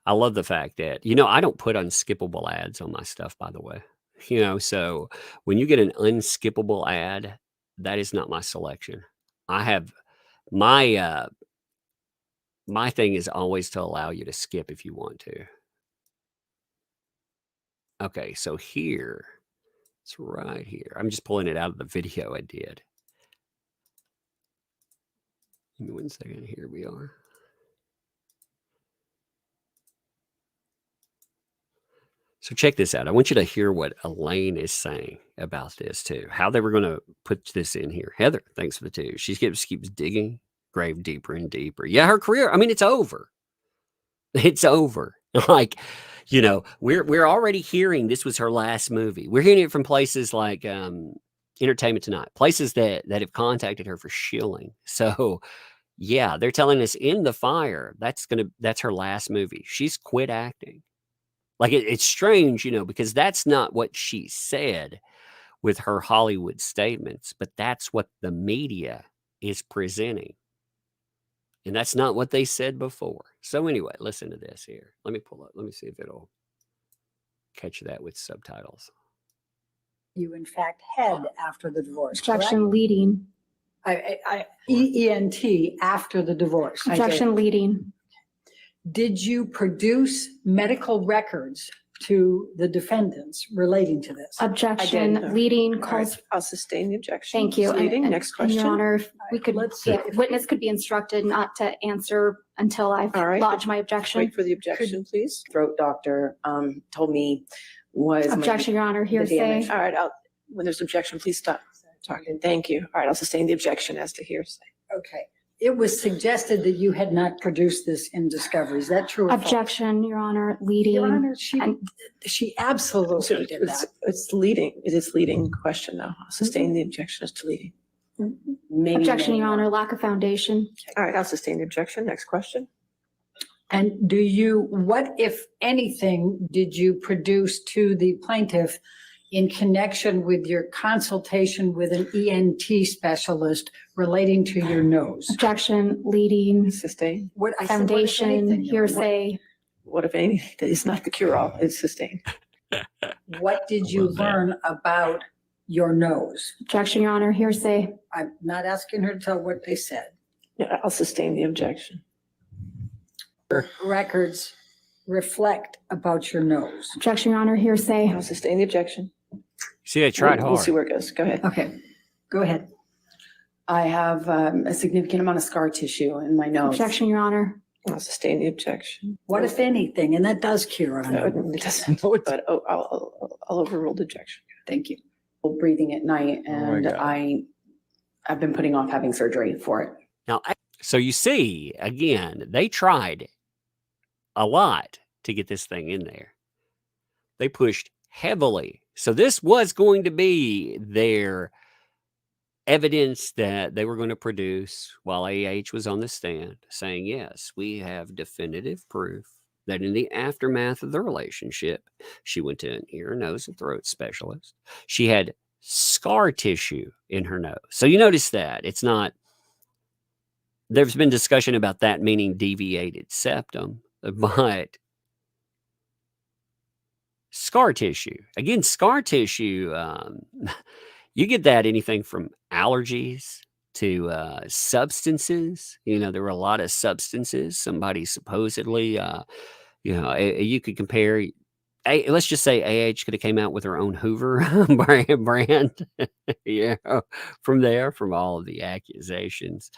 Speaker 3: I love the fact that, you know, I don't put unskippable ads on my stuff, by the way. You know, so when you get an unskippable ad, that is not my selection. I have my thing is always to allow you to skip if you want to. Okay, so here, it's right here. I'm just pulling it out of the video I did. Give me 1 second. Here we are. So check this out. I want you to hear what Elaine is saying about this too. How they were going to put this in here. Heather, thanks for the 2. She keeps digging grave deeper and deeper. Yeah, her career, I mean, it's over. It's over. Like, you know, we're already hearing this was her last movie. We're hearing it from places like Entertainment Tonight, places that have contacted her for shilling. So yeah, they're telling us in the fire, that's her last movie. She's quit acting. Like it's strange, you know, because that's not what she said with her Hollywood statements, but that's what the media is presenting. And that's not what they said before. So anyway, listen to this here. Let me pull up. Let me see if it'll catch that with subtitles.
Speaker 7: You in fact had after the divorce.
Speaker 8: Objection
Speaker 7: correct?
Speaker 8: leading.
Speaker 7: EENT after the divorce. I did.
Speaker 8: Objection leading.
Speaker 7: Did you produce medical records to the defendants relating to this?
Speaker 8: Objection leading calls.
Speaker 9: I'll sustain the objection.
Speaker 8: Thank you.
Speaker 9: Leading. Next question.
Speaker 8: Your Honor, if we could, witness could be instructed not to answer until I've lodged my objection.
Speaker 9: Wait for the objection, please.
Speaker 10: Throat doctor told me was
Speaker 8: objection, Your Honor. Hearsay.
Speaker 9: All right. When there's objection, please stop talking. Thank you. All right. I'll sustain the objection as to hearsay.
Speaker 7: Okay. It was suggested that you had not produced this in discovery. Is that true? Or
Speaker 8: Objection, Your Honor. Leading.
Speaker 7: Your Honor, she absolutely did that.
Speaker 9: It's leading. It is leading question now. I'll sustain the objection as to leading.
Speaker 7: Maybe
Speaker 8: objection, Your Honor. Lack of foundation.
Speaker 9: All right. I'll sustain the objection. Next question.
Speaker 7: And what, if anything, did you produce to the plaintiff in connection with your consultation with an ENT specialist relating to your nose?
Speaker 8: Objection, leading.
Speaker 9: Sustain.
Speaker 8: Foundation, hearsay.
Speaker 9: What if anything? That is not the cure-all. It's sustained.
Speaker 7: What did you learn about your nose?
Speaker 8: Objection, Your Honor. Hearsay.
Speaker 7: I'm not asking her to tell what they said.
Speaker 9: Yeah, I'll sustain the objection.
Speaker 7: Records reflect about your nose.
Speaker 8: Objection, Your Honor. Hearsay.
Speaker 9: I'll sustain the objection.
Speaker 3: See, I tried hard.
Speaker 9: We'll see where it goes. Go ahead.
Speaker 7: Okay, go ahead.
Speaker 10: I have a significant amount of scar tissue in my nose.
Speaker 8: Objection, Your Honor.
Speaker 9: I'll sustain the objection.
Speaker 7: What if anything? And that does cure on it.
Speaker 9: It doesn't, but I'll overrule the objection.
Speaker 7: Thank you.
Speaker 10: Breathing at night, and
Speaker 3: God.
Speaker 10: I've been putting off having surgery for it.
Speaker 3: Now, So you see, again, they tried a lot to get this thing in there. They pushed heavily. So this was going to be their evidence that they were going to produce while AH was on the stand, saying, yes, we have definitive proof that in the aftermath of the relationship, she went to an ear, nose, and throat specialist. She had scar tissue in her nose. So you notice that it's not, there's been discussion about that meaning deviated septum, but scar tissue, again, scar tissue, you get that anything from allergies to substances. You know, there were a lot of substances. Somebody supposedly, you could compare. Let's just say AH could have came out with her own Hoover brand, from all of the accusations.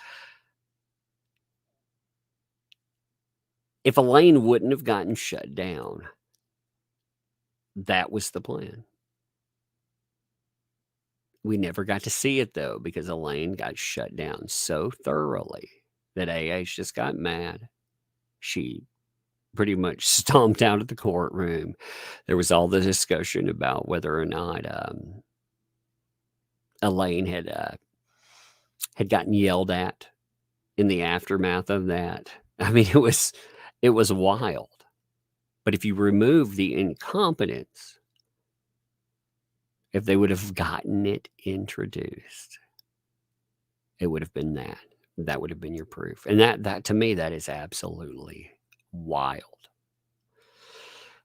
Speaker 3: If Elaine wouldn't have gotten shut down, that was the plan. We never got to see it, though, because Elaine got shut down so thoroughly that AH just got mad. She pretty much stomped out of the courtroom. There was all the discussion about whether or not Elaine had gotten yelled at in the aftermath of that. I mean, it was wild. But if you remove the incompetence, if they would have gotten it introduced, it would have been that. That would have been your proof. And that to me, that is absolutely wild.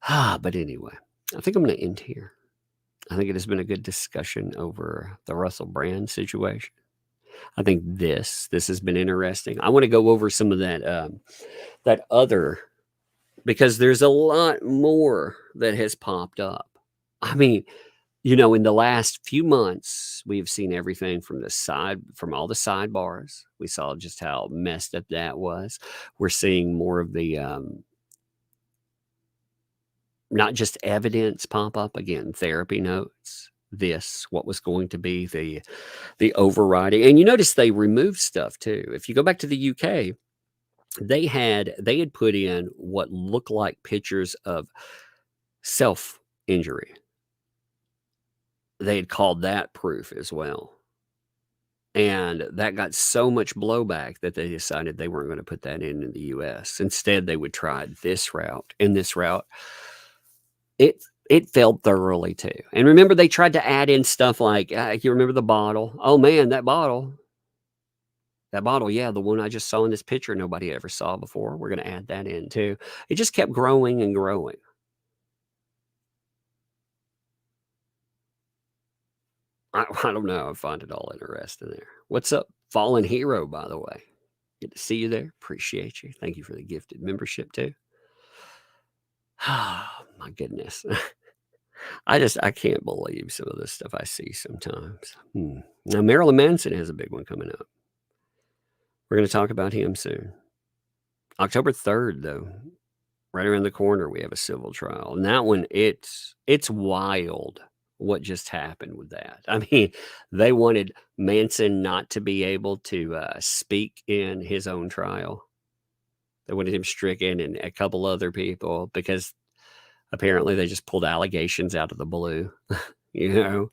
Speaker 3: But anyway, I think I'm going to end here. I think it has been a good discussion over the Russell Brand situation. I think this has been interesting. I want to go over some of that other, because there's a lot more that has popped up. I mean, in the last few months, we've seen everything from all the sidebars. We saw just how messed up that was. We're seeing more of the, not just evidence pop up again, therapy notes, what was going to be the overriding. And you notice they removed stuff too. If you go back to the UK, they had put in what looked like pictures of self-injury. They had called that proof as well. And that got so much blowback that they decided they weren't going to put that in the US. Instead, they would try this route. And this route, it failed thoroughly too. And remember, they tried to add in stuff like, you remember the bottle? Oh man, that bottle, yeah, the one I just saw in this picture nobody ever saw before. We're going to add that in too. It just kept growing and growing. I don't know. I find it all interesting there. What's up, Fallen Hero, by the way? Good to see you there. Appreciate you. Thank you for the gifted membership too. Oh, my goodness. I can't believe some of the stuff I see sometimes. Now, Marilyn Manson has a big one coming up. We're going to talk about him soon. October 3rd, though, right around the corner, we have a civil trial. And that one, it's wild what just happened with that. I mean, they wanted Manson not to be able to speak in his own trial. They wanted him stricken and a couple other people because apparently they just pulled allegations out of the blue, and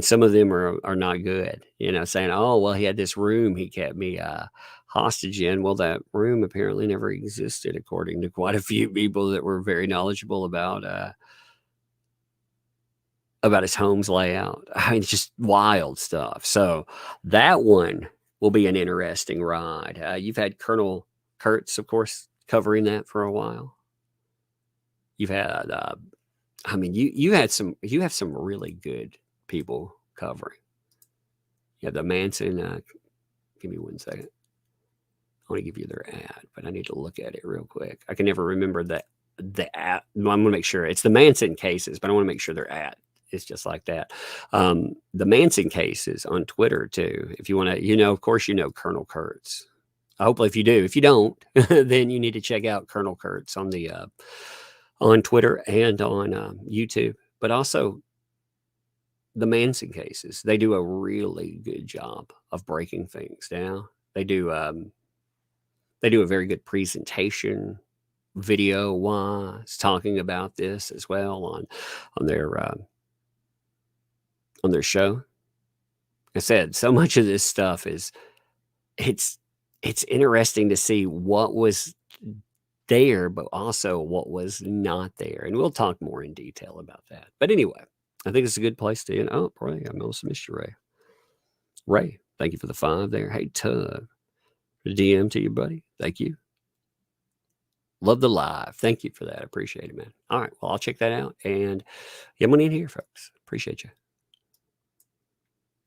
Speaker 3: some of them are not good, saying, oh, well, he had this room he kept me hostage in. Well, that room apparently never existed, according to quite a few people that were very knowledgeable about his home's layout. I mean, it's just wild stuff. So that one will be an interesting ride. You've had Colonel Kurtz, of course, covering that for a while. You've had, you have some really good people covering. You have the Manson. Give me 1 second. I want to give you their ad, but I need to look at it real quick. I can never remember the ad. No, I'm going to make sure it's the Manson cases, but I want to make sure they're ad. It's just like that. The Manson cases on Twitter too. If you want to, of course, Colonel Kurtz. Hopefully, if you do, if you don't, then you need to check out Colonel Kurtz on the on Twitter and on YouTube. But also, the Manson cases. They do a really good job of breaking things down. They do They do a very good presentation video wise talking about this as well on their show. Like I said, so much of this stuff is it's interesting to see what was there, but also what was not there. And we'll talk more in detail about that. But anyway, I think it's a good place to end. Oh, Ray, I almost missed you, Ray. Ray, thank you for the 5 there. Hey, Tug, the DM to you, buddy. Thank you. Love the live. Thank you for that. I appreciate it, man. All right. Well, I'll check that out. And yeah, I'm going to end here, folks. Appreciate you.